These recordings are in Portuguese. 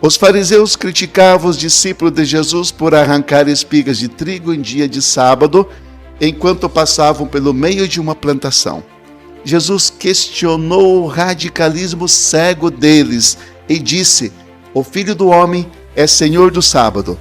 Os fariseus criticavam os discípulos de Jesus por arrancar espigas de trigo em dia de sábado, enquanto passavam pelo meio de uma plantação. Jesus questionou o radicalismo cego deles e disse: o Filho do Homem é Senhor do sábado.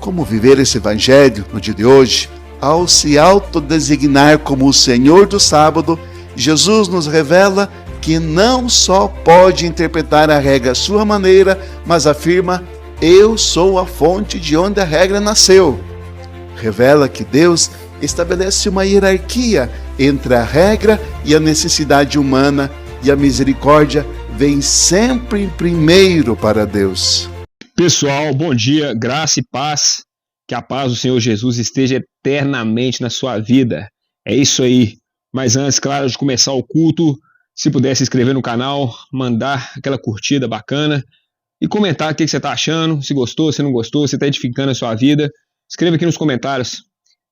Como viver esse evangelho no dia de hoje? Ao se autodesignar como o Senhor do sábado, Jesus nos revela que não só pode interpretar a regra à sua maneira, mas afirma: eu sou a fonte de onde a regra nasceu. Revela que Deus estabelece uma hierarquia entre a regra e a necessidade humana, e a misericórdia vem sempre em primeiro para Deus. Pessoal, bom dia, graça e paz, que a paz do Senhor Jesus esteja eternamente na sua vida. É isso aí. Mas antes, claro, de começar o culto, se puder se inscrever no canal, mandar aquela curtida bacana e comentar o que você está achando, se gostou, se não gostou, se está edificando a sua vida. Escreva aqui nos comentários.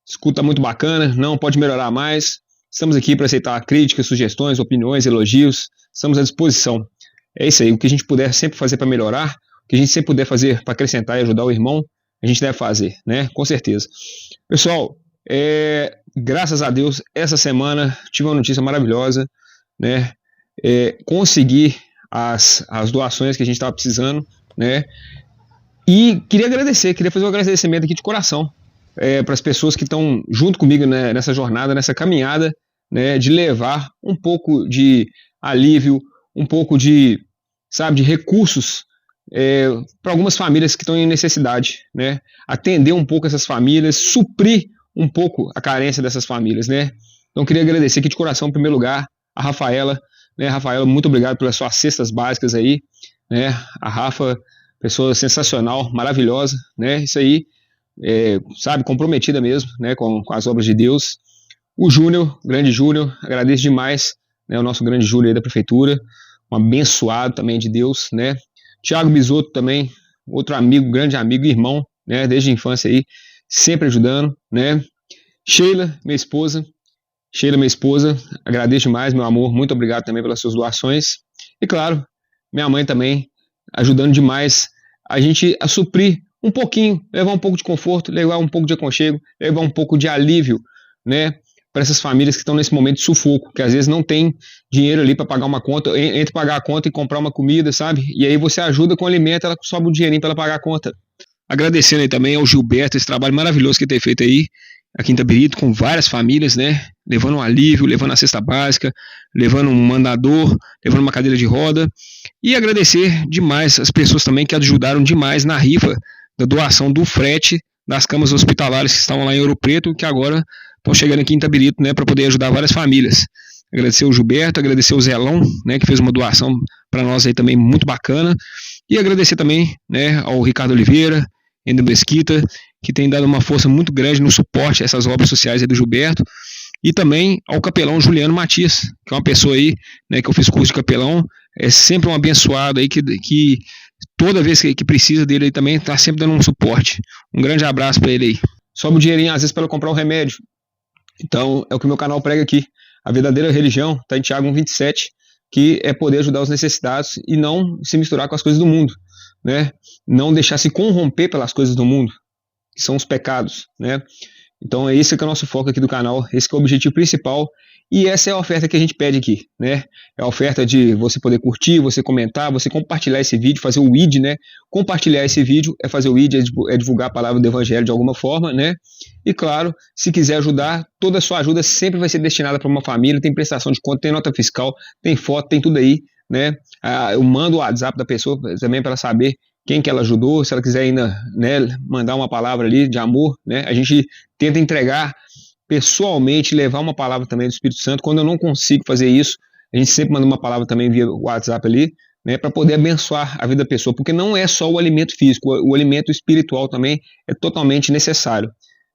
Escuta muito bacana, não pode melhorar mais. Estamos aqui para aceitar críticas, sugestões, opiniões, elogios. Estamos à disposição. É isso aí, o que a gente puder sempre fazer para melhorar, o que a gente sempre puder fazer para acrescentar e ajudar o irmão, a gente deve fazer, né? Com certeza. Pessoal, graças a Deus, essa semana tive uma notícia maravilhosa, né? Consegui as doações que a gente estava precisando, né? E queria fazer um agradecimento aqui de coração para as pessoas que estão junto comigo, né, nessa jornada, nessa caminhada, né, de levar um pouco de alívio, um pouco de recursos para algumas famílias que estão em necessidade, né? Atender um pouco essas famílias, suprir um pouco a carência dessas famílias, né? Então queria agradecer aqui de coração, em primeiro lugar, a Rafaela, né? Rafaela, muito obrigado pelas suas cestas básicas aí, né? A Rafa, pessoa sensacional, maravilhosa, né? Isso aí, comprometida mesmo, né? Com as obras de Deus. O Júnior, grande Júnior, agradeço demais, né? O nosso grande Júnior aí da prefeitura, um abençoado também de Deus, né? Tiago Bisotto também, outro amigo, grande amigo, irmão, né? Desde a infância aí, sempre ajudando, né? Sheila, minha esposa, agradeço demais, meu amor, muito obrigado também pelas suas doações. E claro, minha mãe também, ajudando demais a gente a suprir um pouquinho, levar um pouco de conforto, levar um pouco de aconchego, levar um pouco de alívio, né? Para essas famílias que estão nesse momento de sufoco, que às vezes não tem dinheiro ali para pagar uma conta, entre pagar a conta e comprar uma comida, sabe? E aí você ajuda com o alimento, ela sobe um dinheirinho para ela pagar a conta. Agradecendo aí também ao Gilberto, esse trabalho maravilhoso que ele tem feito aí, aqui em Itabirito, com várias famílias, né? Levando um alívio, levando a cesta básica, levando um mandador, levando uma cadeira de roda. E agradecer demais as pessoas também que ajudaram demais na rifa da doação do frete das camas hospitalares que estavam lá em Ouro Preto, que agora estão chegando aqui em Itabirito, né, para poder ajudar várias famílias. Agradecer o Gilberto, agradecer o Zelão, né, que fez uma doação para nós aí também muito bacana. E agradecer também, né, ao Ricardo Oliveira, Ender Mesquita, que tem dado uma força muito grande no suporte a essas obras sociais aí do Gilberto, e também ao capelão Juliano Matias, que é uma pessoa aí, né, que eu fiz curso de capelão, é sempre um abençoado aí, que toda vez que precisa dele aí também, tá sempre dando um suporte. Um grande abraço para ele aí. Sobe o dinheirinho, às vezes, para comprar um remédio. Então, é o que o meu canal prega aqui. A verdadeira religião está em Tiago 1,27, que é poder ajudar os necessitados e não se misturar com as coisas do mundo, né? Não deixar se corromper pelas coisas do mundo, que são os pecados, né? Então é esse que é o nosso foco aqui do canal, esse que é o objetivo principal, e essa é a oferta que a gente pede aqui, né? É a oferta de você poder curtir, você comentar, você compartilhar esse vídeo, fazer o ID, né? Compartilhar esse vídeo é fazer o ID, é divulgar a palavra do evangelho de alguma forma, né? E claro, se quiser ajudar, toda a sua ajuda sempre vai ser destinada para uma família, tem prestação de conta, tem nota fiscal, tem foto, tem tudo aí, né? Eu mando o WhatsApp da pessoa também para ela saber quem que ela ajudou, se ela quiser ainda, né, mandar uma palavra ali de amor, né? A gente tenta entregar pessoalmente, levar uma palavra também do Espírito Santo. Quando eu não consigo fazer isso, a gente sempre manda uma palavra também via WhatsApp ali, né, para poder abençoar a vida da pessoa, porque não é só o alimento físico, o alimento espiritual também é totalmente necessário.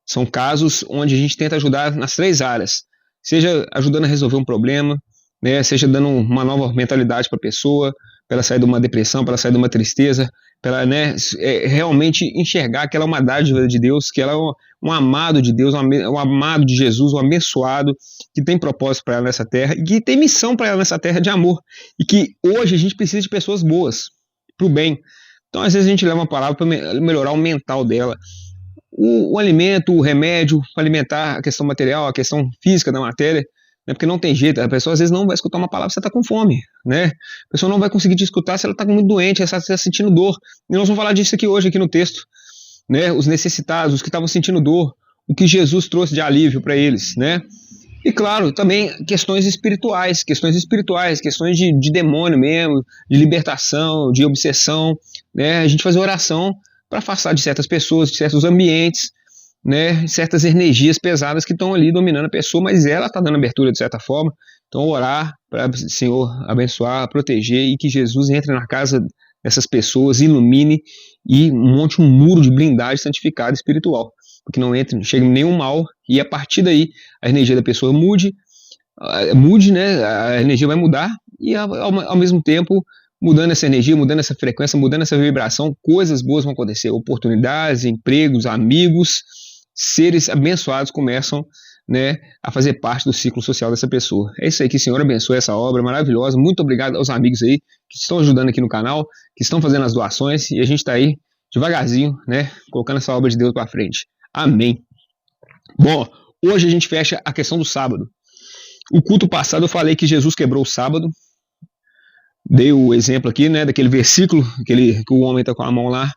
São casos onde a gente tenta ajudar nas 3 áreas, seja ajudando a resolver um problema, né, seja dando uma nova mentalidade para a pessoa, para ela sair de uma depressão, para ela sair de uma tristeza, para ela, né, realmente enxergar que ela é uma dádiva de Deus, que ela é um amado de Deus, um amado de Jesus, um abençoado, que tem propósito para ela nessa terra, e que tem missão para ela nessa terra de amor, e que hoje a gente precisa de pessoas boas, para o bem, Então, às vezes, a gente leva uma palavra para melhorar o mental dela. O alimento, o remédio, para alimentar a questão material, a questão física da matéria, né? Porque não tem jeito, a pessoa às vezes não vai escutar uma palavra se ela está com fome, né? A pessoa não vai conseguir te escutar se ela está muito doente, se ela está sentindo dor. E nós vamos falar disso aqui hoje, aqui no texto, né? Os necessitados, os que estavam sentindo dor, o que Jesus trouxe de alívio para eles, né? E claro, também questões espirituais, questões de demônio mesmo, de libertação, de obsessão, né? A gente fazer oração para afastar de certas pessoas, de certos ambientes, né? Certas energias pesadas que estão ali dominando a pessoa, mas ela está dando abertura de certa forma. Então orar para o Senhor abençoar, proteger e que Jesus entre na casa dessas pessoas, ilumine e monte um muro de blindagem santificada espiritual, porque não entre, não chegue nenhum mal, e a partir daí a energia da pessoa mude, né? A energia vai mudar, e ao mesmo tempo, mudando essa energia, mudando essa frequência, mudando essa vibração, coisas boas vão acontecer, oportunidades, empregos, amigos, seres abençoados começam, né, a fazer parte do ciclo social dessa pessoa. É isso aí, que o Senhor abençoe essa obra maravilhosa. Muito obrigado aos amigos aí que estão ajudando aqui no canal, que estão fazendo as doações, e a gente está aí devagarzinho, né, colocando essa obra de Deus para frente. Amém. Bom, hoje a gente fecha a questão do sábado. O culto passado eu falei que Jesus quebrou o sábado. Dei o exemplo aqui, né, daquele versículo que o homem está com a mão lá,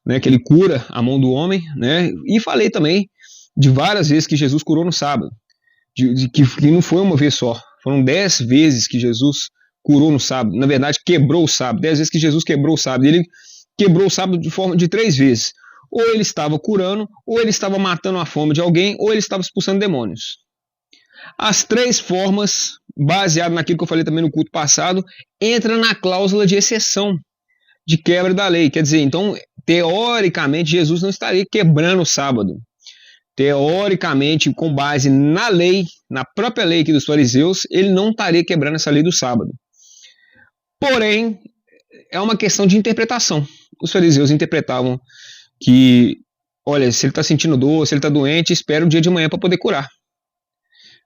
né, que ele cura a mão do homem, né, e falei também de várias vezes que Jesus curou no sábado, que não foi uma vez só, foram 10 vezes que Jesus curou no sábado, na verdade quebrou o sábado, 10 vezes que Jesus quebrou o sábado, ele quebrou o sábado de forma de 3 vezes, ou ele estava curando, ou ele estava matando a fome de alguém, ou ele estava expulsando demônios. As 3 formas, baseado naquilo que eu falei também no culto passado, entra na cláusula de exceção, de quebra da lei, quer dizer, então, teoricamente, Jesus não estaria quebrando o sábado. Teoricamente, com base na lei, na própria lei aqui dos fariseus, ele não estaria quebrando essa lei do sábado. Porém, é uma questão de interpretação. Os fariseus interpretavam que, olha, se ele está sentindo dor, se ele está doente, espera o dia de manhã para poder curar.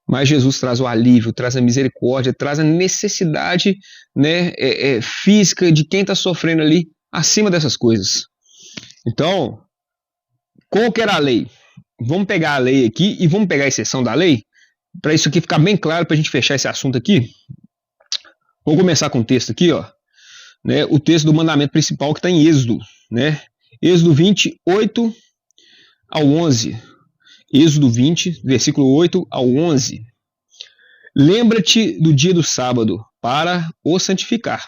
Mas Jesus traz o alívio, traz a misericórdia, traz a necessidade, né, física de quem está sofrendo ali, acima dessas coisas. Então, qual que era a lei? Vamos pegar a lei aqui e vamos pegar a exceção da lei, para isso aqui ficar bem claro, para a gente fechar esse assunto aqui. Vou começar com o texto aqui, ó, né, o texto do mandamento principal que está em Êxodo, né, Êxodo 20, 8 ao 11. Êxodo 20, versículo 8 ao 11. Lembra-te do dia do sábado para o santificar.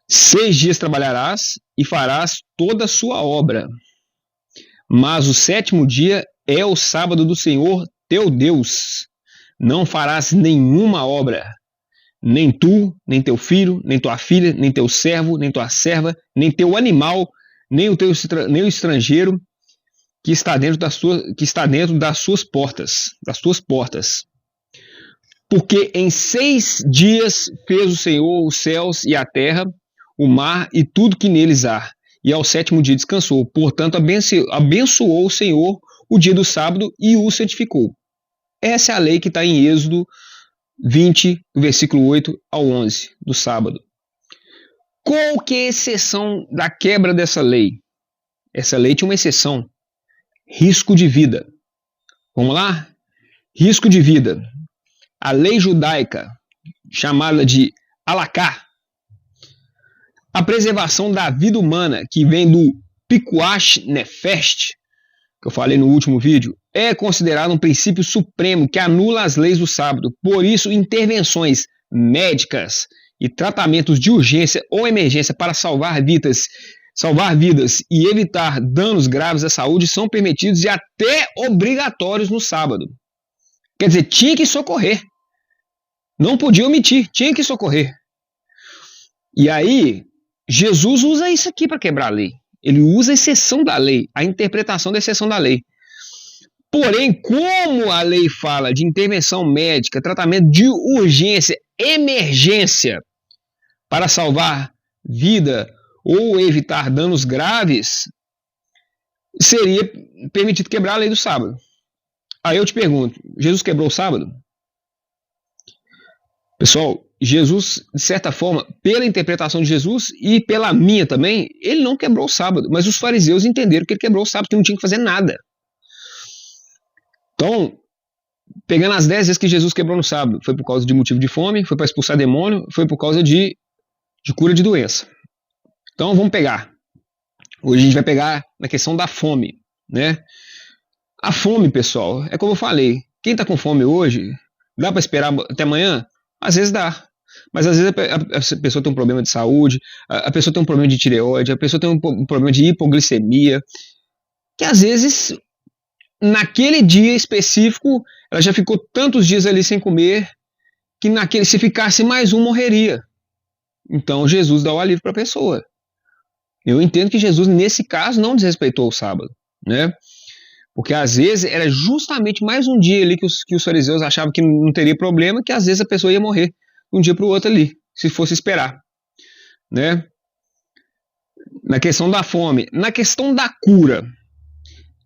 6 dias trabalharás e farás toda a sua obra. Mas o 7º dia é o sábado do Senhor teu Deus. Não farás nenhuma obra, nem tu, nem teu filho, nem tua filha, nem teu servo, nem tua serva, nem teu animal, nem o estrangeiro que está dentro das suas portas. Porque em 6 dias fez o Senhor os céus e a terra, o mar e tudo que neles há, e ao 7º dia descansou. Portanto, abençoou o Senhor o dia do sábado e o santificou. Essa é a lei que está em Êxodo 20, versículo 8 ao 11, do sábado. Qual que é a exceção da quebra dessa lei? Essa lei tinha uma exceção. Risco de vida. Vamos lá? Risco de vida. A lei judaica, chamada de Halakha, a preservação da vida humana, que vem do Pikuach Nefesh, que eu falei no último vídeo, é considerado um princípio supremo que anula as leis do sábado. Por isso, intervenções médicas e tratamentos de urgência ou emergência para salvar vidas e evitar danos graves à saúde são permitidos e até obrigatórios no sábado. Quer dizer, tinha que socorrer. Não podia omitir, tinha que socorrer. E aí, Jesus usa isso aqui para quebrar a lei. Ele usa a exceção da lei, a interpretação da exceção da lei. Porém, como a lei fala de intervenção médica, tratamento de urgência, emergência, para salvar vida ou evitar danos graves, seria permitido quebrar a lei do sábado. Aí eu te pergunto, Jesus quebrou o sábado? Pessoal, Jesus, de certa forma, pela interpretação de Jesus e pela minha também, ele não quebrou o sábado, mas os fariseus entenderam que ele quebrou o sábado, que não tinha que fazer nada. Então, pegando as 10 vezes que Jesus quebrou no sábado, foi por causa de motivo de fome, foi para expulsar demônio, foi por causa de cura de doença. Então, vamos pegar. Hoje a gente vai pegar na questão da fome, né? A fome, pessoal, é como eu falei, quem está com fome hoje, dá para esperar até amanhã? Às vezes dá. Mas às vezes a pessoa tem um problema de saúde, a pessoa tem um problema de tireoide, a pessoa tem um problema de hipoglicemia, que às vezes, naquele dia específico, ela já ficou tantos dias ali sem comer, que se ficasse mais um, morreria. Então Jesus dá o alívio para a pessoa. Eu entendo que Jesus, nesse caso, não desrespeitou o sábado, né? Porque às vezes era justamente mais um dia ali que os fariseus achavam que não teria problema, que às vezes a pessoa ia morrer de um dia para o outro ali, se fosse esperar, né? Na questão da fome. Na questão da cura,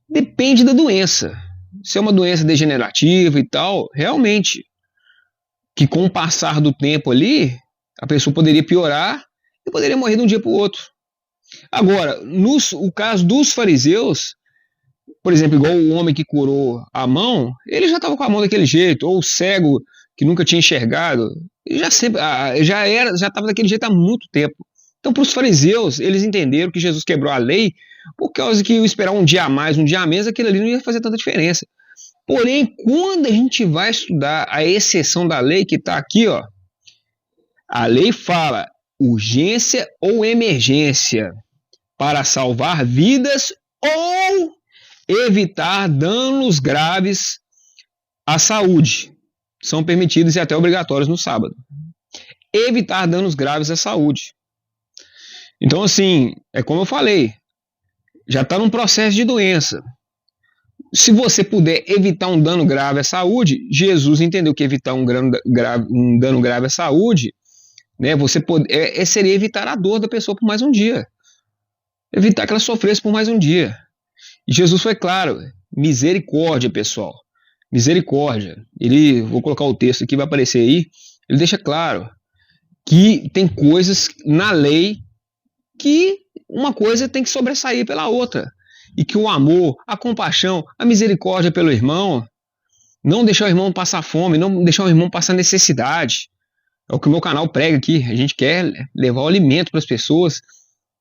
depende da doença. Se é uma doença degenerativa e tal, realmente, que com o passar do tempo ali, a pessoa poderia piorar e poderia morrer de um dia para o outro. Agora, o caso dos fariseus, por exemplo, igual o homem que curou a mão, ele já estava com a mão daquele jeito, ou o cego que nunca tinha enxergado, já estava daquele jeito há muito tempo. Então, para os fariseus, eles entenderam que Jesus quebrou a lei por causa que esperar um dia a mais, um dia a menos, aquilo ali não ia fazer tanta diferença. Porém, quando a gente vai estudar a exceção da lei que está aqui, ó, a lei fala urgência ou emergência para salvar vidas ou evitar danos graves à saúde. São permitidos e até obrigatórios no sábado. Evitar danos graves à saúde. Então, assim, é como eu falei, já está num processo de doença. Se você puder evitar um dano grave à saúde, Jesus entendeu que evitar um dano grave à saúde, né, seria evitar a dor da pessoa por mais um dia. Evitar que ela sofresse por mais um dia. E Jesus foi claro, misericórdia, pessoal. Misericórdia. Vou colocar o texto aqui, vai aparecer aí. Ele deixa claro que tem coisas na lei que uma coisa tem que sobressair pela outra. E que o amor, a compaixão, a misericórdia pelo irmão, não deixar o irmão passar fome, não deixar o irmão passar necessidade. É o que o meu canal prega aqui. A gente quer levar o alimento para as pessoas,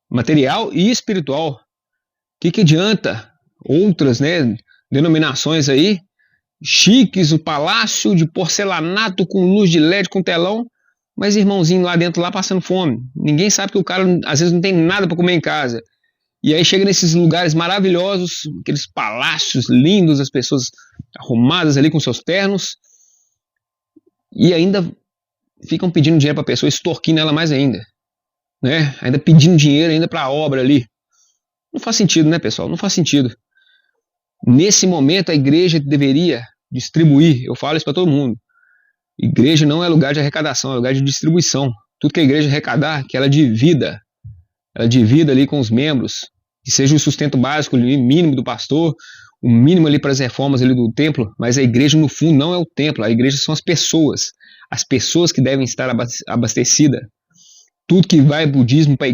material e espiritual. O que adianta outras, né, denominações aí, chiques, o palácio de porcelanato com luz de LED, com telão, mas irmãozinho lá dentro, lá passando fome. Ninguém sabe que o cara, às vezes, não tem nada para comer em casa. E aí chega nesses lugares maravilhosos, aqueles palácios lindos, as pessoas arrumadas ali com seus ternos, e ainda ficam pedindo dinheiro para a pessoa, extorquindo ela mais ainda, né? Ainda pedindo dinheiro ainda para a obra ali. Não faz sentido, né, pessoal? Não faz sentido. Nesse momento, a igreja deveria distribuir. Eu falo isso para todo mundo. Igreja não é lugar de arrecadação, é lugar de distribuição. Tudo que a igreja arrecadar, que ela divida. Ela divida ali com os membros, que seja o sustento básico, o mínimo do pastor, o mínimo ali para as reformas ali do templo, mas a igreja no fundo não é o templo, a igreja são as pessoas que devem estar abastecidas. Tudo que vai budismo para a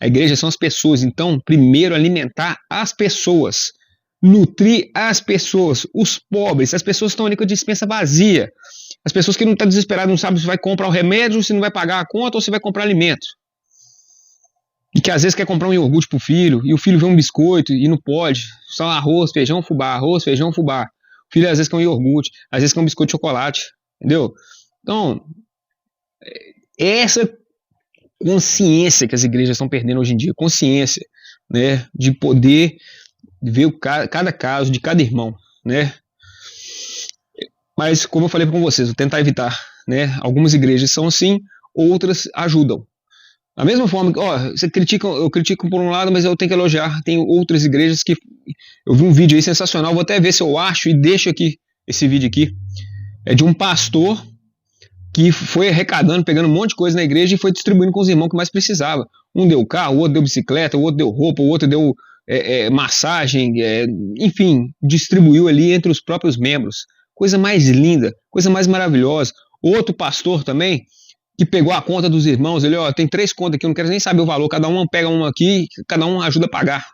igreja são as pessoas. Então, primeiro alimentar as pessoas, nutrir as pessoas, os pobres, as pessoas que estão ali com a despensa vazia, as pessoas que não estão desesperadas, não sabem se vai comprar o remédio, se não vai pagar a conta ou se vai comprar alimento. E que às vezes quer comprar um iogurte pro filho, e o filho vê um biscoito e não pode. Só arroz, feijão, fubá, arroz, feijão, fubá. O filho às vezes quer um iogurte, às vezes quer um biscoito de chocolate, entendeu? Então, essa consciência que as igrejas estão perdendo hoje em dia, consciência, né, de poder ver cada caso de cada irmão, né? Mas, como eu falei com vocês, vou tentar evitar, né? Algumas igrejas são assim, outras ajudam. Da mesma forma que, eu critico por um lado, mas eu tenho que elogiar. Tem outras igrejas que... Eu vi um vídeo aí sensacional, vou até ver se eu acho e deixo aqui, esse vídeo aqui. É de um pastor que foi arrecadando, pegando um monte de coisa na igreja e foi distribuindo com os irmãos que mais precisava. Um deu carro, o outro deu bicicleta, o outro deu roupa, o outro deu massagem, enfim, distribuiu ali entre os próprios membros. Coisa mais linda, coisa mais maravilhosa. Outro pastor também que pegou a conta dos irmãos, ele, ó, tem 3 contas aqui, eu não quero nem saber o valor, cada um pega uma aqui, cada um ajuda a pagar.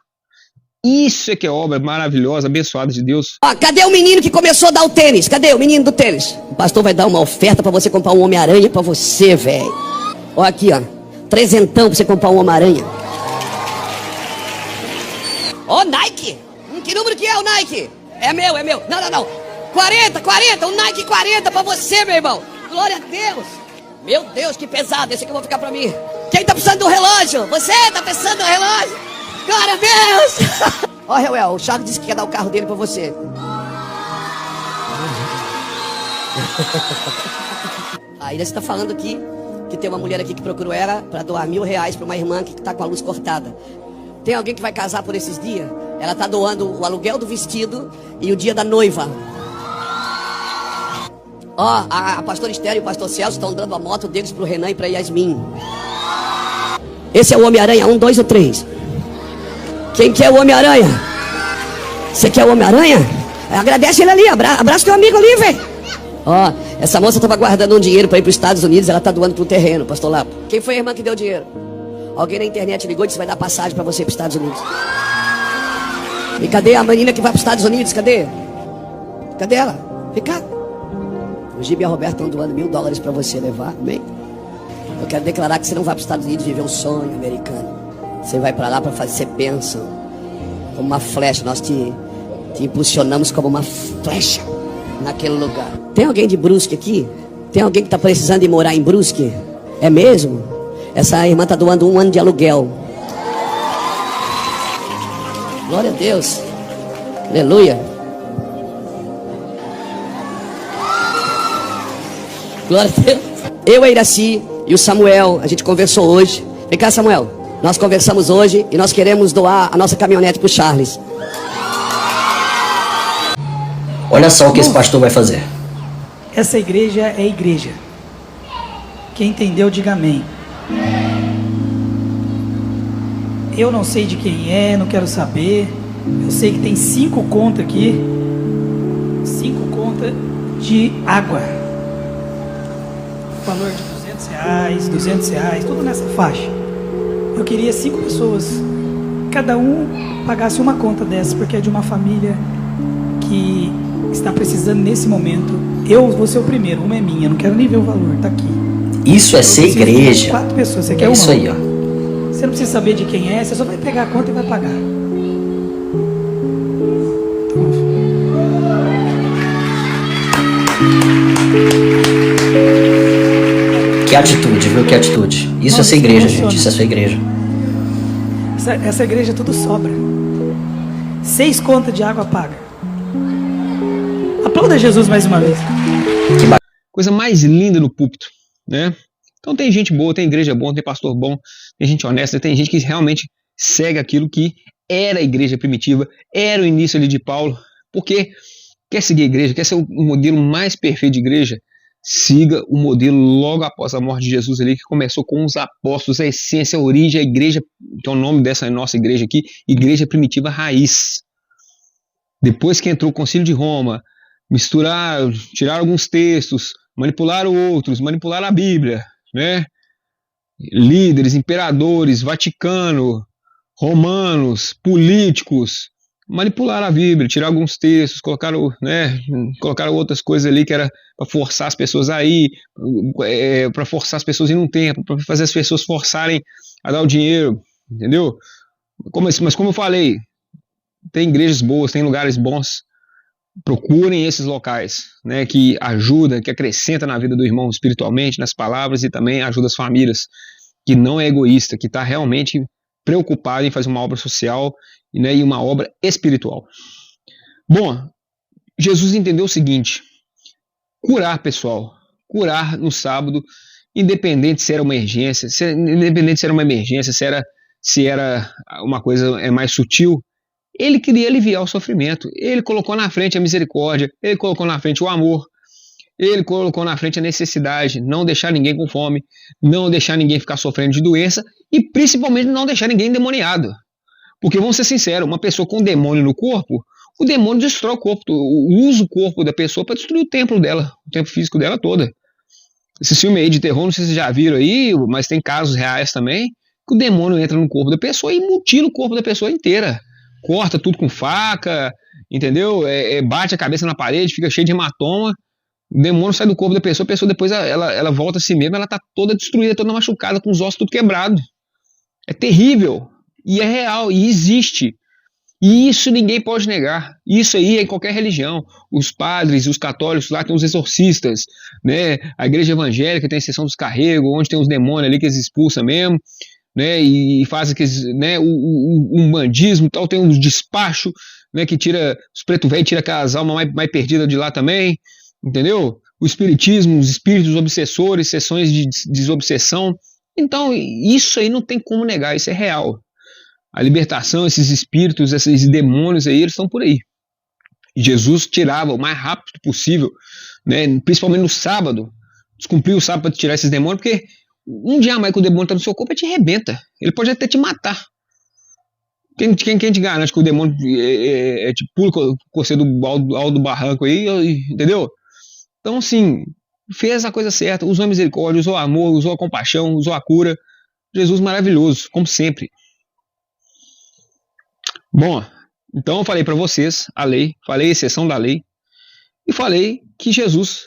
Isso é que é obra maravilhosa, abençoada de Deus. Ó, cadê o menino que começou a dar o tênis? Cadê o menino do tênis? O pastor vai dar uma oferta pra você comprar um Homem-Aranha pra você, velho. Ó, aqui, ó. 300 pra você comprar um Homem-Aranha. Ó, Nike. Que número que é o Nike? É meu. Não. 40, um Nike 40 pra você, meu irmão. Glória a Deus. Meu Deus, que pesado. Esse aqui eu vou ficar pra mim. Quem tá precisando do relógio? Você tá precisando do relógio? Glória a Deus. Ó, Reuel, o Charles disse que quer dar o carro dele pra você. Ainda você tá falando aqui que tem uma mulher aqui que procurou ela pra doar R$1.000 pra uma irmã que tá com a luz cortada. Tem alguém que vai casar por esses dias? Ela tá doando o aluguel do vestido e o dia da noiva. Ó, a pastora Esther e o pastor Celso estão dando a moto deles pro Renan e pra Yasmin. Esse é o Homem-Aranha, 1, 2 ou 3? Quem quer o Homem-Aranha? Você quer o Homem-Aranha? Agradece ele ali, abraça teu amigo ali, velho. Ó, essa moça tava guardando um dinheiro pra ir pros Estados Unidos, ela tá doando pro terreno, pastor Lapo. Quem foi a irmã que deu dinheiro? Alguém na internet ligou e disse que vai dar passagem pra você pros Estados Unidos. E cadê a menina que vai pros Estados Unidos? Cadê? Cadê ela? Vem cá. O Gibi e a Roberta estão doando $1.000 pra você levar, amém? Eu quero declarar que você não vai pros Estados Unidos viver um sonho americano. Você vai pra lá pra fazer bênção. Como uma flecha, nós te impulsionamos como uma flecha naquele lugar. Tem alguém de Brusque aqui? Tem alguém que tá precisando de morar em Brusque? É mesmo? Essa irmã tá doando 1 ano de aluguel. Glória a Deus. Aleluia. Glória a Deus. Eu, a Iraci e o Samuel, a gente conversou hoje. Vem cá, Samuel. Nós conversamos hoje e nós queremos doar a nossa caminhonete pro Charles. Olha só o que esse pastor vai fazer. Essa igreja é igreja. Quem entendeu, diga amém. Eu não sei de quem é, não quero saber. Eu sei que tem 5 contas aqui. 5 contas de água. Valor de R$200, tudo nessa faixa. Eu queria 5 pessoas. Cada um pagasse uma conta dessa, porque é de uma família que está precisando nesse momento. Eu vou ser o primeiro, uma é minha, não quero nem ver o valor, tá aqui. Isso é ser igreja. 4 pessoas, você quer é uma? Isso aí, ó. Você não precisa saber de quem é, você só vai pegar a conta e vai pagar. Que atitude, viu? Que atitude. Isso é ser igreja, gente. Isso é sua igreja. Essa igreja tudo sobra. 6 contas de água paga. Aplauda Jesus mais uma vez. Coisa mais linda no púlpito, né? Então tem gente boa, tem igreja boa, tem pastor bom, tem gente honesta, tem gente que realmente segue aquilo que era a igreja primitiva, era o início ali de Paulo, porque quer seguir a igreja, quer ser o modelo mais perfeito de igreja, siga o modelo logo após a morte de Jesus ali, que começou com os apóstolos, a essência, a origem, a igreja, que é o nome dessa nossa igreja aqui, Igreja Primitiva Raiz. Depois que entrou o Concílio de Roma, misturaram, tiraram alguns textos, manipularam outros, manipularam a Bíblia, né? Líderes, imperadores, Vaticano, romanos, políticos, manipularam a Bíblia, tiraram alguns textos, colocaram outras coisas ali que era para forçar as pessoas a ir, para forçar as pessoas a ir num templo, para fazer as pessoas forçarem a dar o dinheiro, entendeu? Mas como eu falei, tem igrejas boas, tem lugares bons. Procurem esses locais, né, que ajuda, que acrescenta na vida do irmão espiritualmente, nas palavras, e também ajuda as famílias, que não é egoísta, que está realmente preocupado em fazer uma obra social, né, e uma obra espiritual. Bom, Jesus entendeu o seguinte: curar, pessoal, curar no sábado, independente se era uma emergência, se era uma coisa mais sutil. Ele queria aliviar o sofrimento. Ele colocou na frente a misericórdia, ele colocou na frente o amor, ele colocou na frente a necessidade, não deixar ninguém com fome, não deixar ninguém ficar sofrendo de doença e principalmente não deixar ninguém endemoniado. Porque vamos ser sinceros, uma pessoa com demônio no corpo, o demônio destrói o corpo, usa o corpo da pessoa para destruir o templo dela, o templo físico dela toda. Esse filme aí de terror, não sei se vocês já viram aí, mas tem casos reais também, que o demônio entra no corpo da pessoa e mutila o corpo da pessoa inteira. Corta tudo com faca, entendeu? Bate a cabeça na parede, fica cheio de hematoma. O demônio sai do corpo da pessoa, a pessoa depois ela volta a si mesma, ela tá toda destruída, toda machucada, com os ossos tudo quebrados. É terrível. E é real, e existe. E isso ninguém pode negar. Isso aí é em qualquer religião. Os padres, os católicos lá tem os exorcistas, né? A igreja evangélica tem a sessão dos carregos, onde tem os demônios ali que eles expulsam mesmo, né? E fazem aqueles, né? O umbandismo e tal, tem uns despachos, né? Que tira os preto velho, tira aquelas almas mais perdidas de lá também, entendeu? O espiritismo, os espíritos obsessores, sessões de desobsessão. Então, isso aí não tem como negar, isso é real. A libertação, esses espíritos, esses demônios aí, eles estão por aí. E Jesus tirava o mais rápido possível, né, principalmente no sábado, descumprir o sábado para tirar esses demônios, porque um dia a mais que o demônio está no seu corpo, ele te arrebenta. Ele pode até te matar. Quem te garante que o demônio te pula com você do alto do barranco aí, entendeu? Então, assim, fez a coisa certa, usou a misericórdia, usou o amor, usou a compaixão, usou a cura. Jesus maravilhoso, como sempre. Bom, então eu falei para vocês a lei, falei a exceção da lei, e falei que Jesus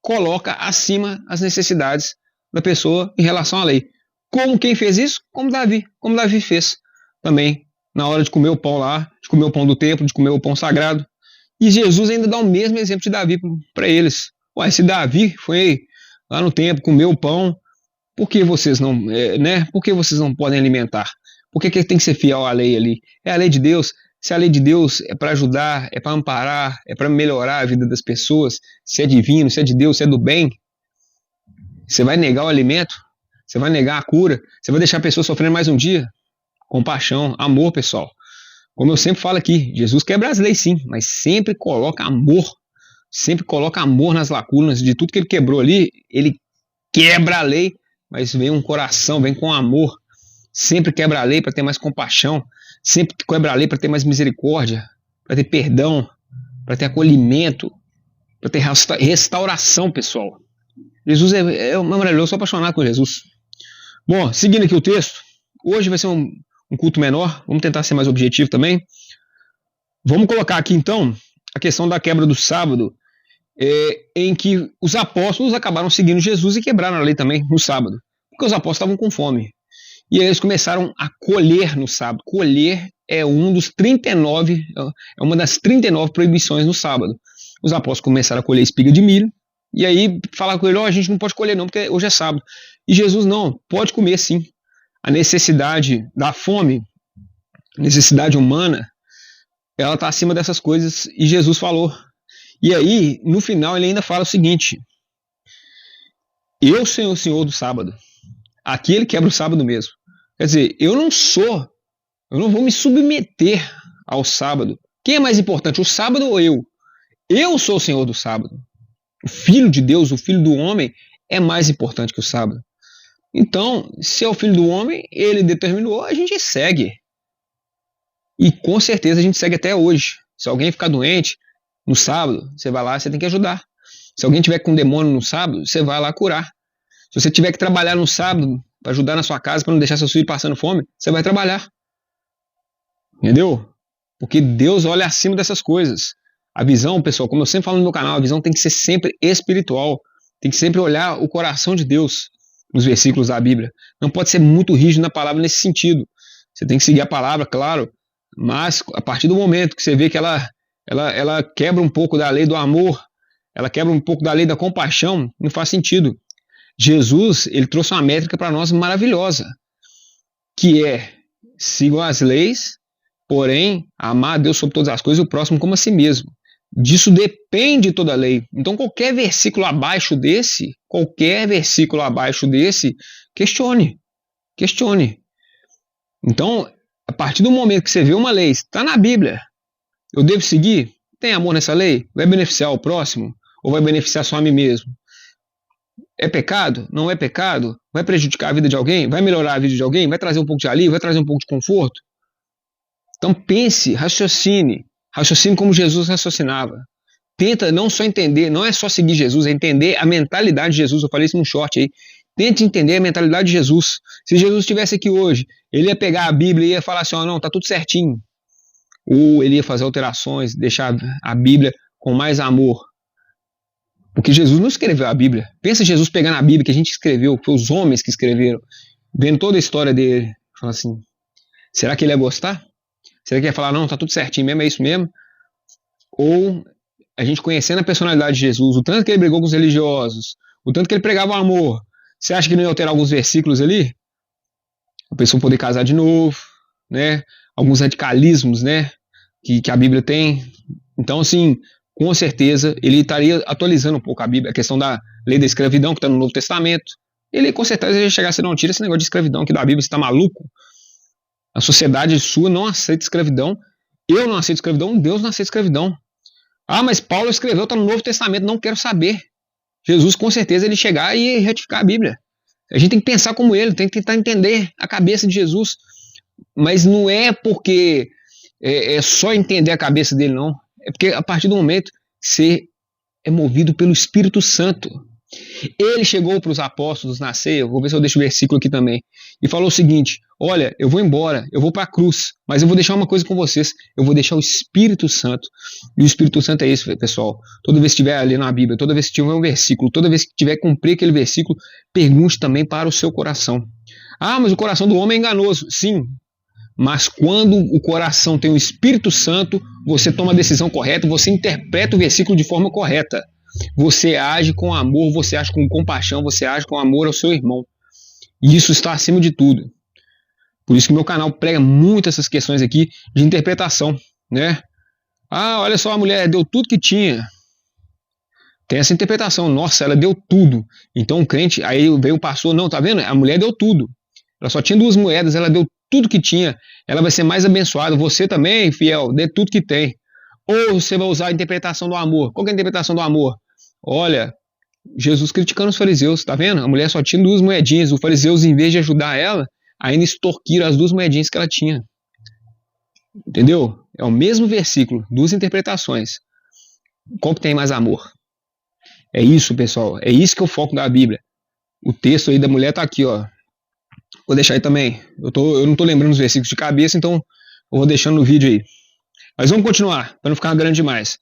coloca acima as necessidades da pessoa em relação à lei. Como quem fez isso? Como Davi fez também, na hora de comer o pão lá, de comer o pão do templo, de comer o pão sagrado. E Jesus ainda dá o mesmo exemplo de Davi para eles. Ué, se Davi foi lá no templo, comeu o pão, por que vocês não, né? Por que vocês não podem alimentar? Por que tem que ser fiel à lei ali? É a lei de Deus. Se a lei de Deus é para ajudar, é para amparar, é para melhorar a vida das pessoas, se é divino, se é de Deus, se é do bem, você vai negar o alimento? Você vai negar a cura? Você vai deixar a pessoa sofrendo mais um dia? Compaixão, amor, pessoal. Como eu sempre falo aqui, Jesus quebra as leis sim, mas sempre coloca amor. Sempre coloca amor nas lacunas de tudo que ele quebrou ali. Ele quebra a lei, mas vem um coração, vem com amor. Sempre quebra a lei para ter mais compaixão. Sempre quebra a lei para ter mais misericórdia, para ter perdão, para ter acolhimento, para ter restauração, pessoal. Jesus é maravilhoso, eu sou apaixonado por Jesus. Bom, seguindo aqui o texto, hoje vai ser um culto menor, vamos tentar ser mais objetivo também. Vamos colocar aqui então a questão da quebra do sábado, em que os apóstolos acabaram seguindo Jesus e quebraram a lei também no sábado, porque os apóstolos estavam com fome. E aí eles começaram a colher no sábado. Colher é uma das 39 proibições no sábado. Os apóstolos começaram a colher espiga de milho, e aí falaram com ele, a gente não pode colher não, porque hoje é sábado. E Jesus, não, pode comer sim. A necessidade da fome, necessidade humana, ela está acima dessas coisas, e Jesus falou. E aí, no final, ele ainda fala o seguinte: eu sou o Senhor do sábado. Aqui ele quebra o sábado mesmo. Quer dizer, eu não vou me submeter ao sábado. Quem é mais importante, o sábado ou eu? Eu sou o Senhor do sábado. O Filho de Deus, o Filho do homem, é mais importante que o sábado. Então, se é o Filho do homem, ele determinou, a gente segue. E com certeza a gente segue até hoje. Se alguém ficar doente no sábado, você vai lá, você tem que ajudar. Se alguém tiver com um demônio no sábado, você vai lá curar. Se você tiver que trabalhar no sábado para ajudar na sua casa, para não deixar seus filhos passando fome, você vai trabalhar. Entendeu? Porque Deus olha acima dessas coisas. A visão, pessoal, como eu sempre falo no meu canal, a visão tem que ser sempre espiritual. Tem que sempre olhar o coração de Deus nos versículos da Bíblia. Não pode ser muito rígido na palavra nesse sentido. Você tem que seguir a palavra, claro, mas a partir do momento que você vê que ela quebra um pouco da lei do amor, ela quebra um pouco da lei da compaixão, não faz sentido. Jesus, ele trouxe uma métrica para nós maravilhosa, que é: sigam as leis, porém, amar a Deus sobre todas as coisas e o próximo como a si mesmo. Disso depende toda a lei. Então, qualquer versículo abaixo desse, questione. Então, a partir do momento que você vê uma lei, está na Bíblia, eu devo seguir? Tem amor nessa lei? Vai beneficiar o próximo? Ou vai beneficiar só a mim mesmo? É pecado? Não é pecado? Vai prejudicar a vida de alguém? Vai melhorar a vida de alguém? Vai trazer um pouco de alívio? Vai trazer um pouco de conforto? Então pense, raciocine como Jesus raciocinava. tenta não só entender, não é só seguir Jesus, é entender a mentalidade de Jesus. Eu falei isso num short aí. Tente entender a mentalidade de Jesus. Se Jesus estivesse aqui hoje, ele ia pegar a Bíblia e ia falar assim, não, tá tudo certinho. Ou ele ia fazer alterações, deixar a Bíblia com mais amor. Porque Jesus não escreveu a Bíblia. Pensa Jesus pegando a Bíblia que a gente escreveu, foi os homens que escreveram, vendo toda a história dele, falando assim, será que ele ia gostar? Será que ele ia falar, não, tá tudo certinho mesmo, é isso mesmo? Ou a gente conhecendo a personalidade de Jesus, o tanto que ele brigou com os religiosos, o tanto que ele pregava o amor, você acha que não ia alterar alguns versículos ali? A pessoa poder casar de novo, né? Alguns radicalismos, né? Que a Bíblia tem. Então, assim, com certeza, ele estaria atualizando um pouco a Bíblia, a questão da lei da escravidão que está no Novo Testamento. Ele, com certeza, ia chegar assim, não, tira esse negócio de escravidão aqui da Bíblia, você está maluco? A sociedade sua não aceita escravidão, eu não aceito escravidão, Deus não aceita escravidão. Mas Paulo escreveu, está no Novo Testamento, não quero saber. Jesus, com certeza, ele chegar e retificar a Bíblia. A gente tem que pensar como ele, tem que tentar entender a cabeça de Jesus. Mas não é porque é só entender a cabeça dele, não. É porque a partir do momento que você é movido pelo Espírito Santo. Ele chegou para os apóstolos na ceia, vou ver se eu deixo o versículo aqui também, e falou o seguinte, olha, eu vou embora, eu vou para a cruz, mas eu vou deixar uma coisa com vocês, eu vou deixar o Espírito Santo. E o Espírito Santo é isso, pessoal. Toda vez que estiver ali na Bíblia, toda vez que tiver um versículo, toda vez que tiver que cumprir aquele versículo, pergunte também para o seu coração. Mas o coração do homem é enganoso. Sim, mas quando o coração tem o Espírito Santo, você toma a decisão correta, você interpreta o versículo de forma correta. Você age com amor, você age com compaixão, você age com amor ao seu irmão. E isso está acima de tudo. Por isso que meu canal prega muito essas questões aqui de interpretação, né? Olha só, a mulher deu tudo que tinha. Tem essa interpretação, nossa, ela deu tudo. Então o crente, aí veio o pastor, não, tá vendo? A mulher deu tudo. Ela só tinha 2 moedas, ela deu tudo que tinha. Ela vai ser mais abençoada. Você também, fiel, dê tudo que tem. Ou você vai usar a interpretação do amor. Qual que é a interpretação do amor? Olha, Jesus criticando os fariseus, tá vendo? A mulher só tinha 2 moedinhas. Os fariseus, em vez de ajudar ela, ainda extorquiram as 2 moedinhas que ela tinha. Entendeu? É o mesmo versículo, 2 interpretações. Qual que tem mais amor? É isso, pessoal. É isso que é o foco da Bíblia. O texto aí da mulher tá aqui, ó. Vou deixar aí também. Eu não tô lembrando os versículos de cabeça, então eu vou deixando no vídeo aí. Mas vamos continuar, para não ficar grande demais.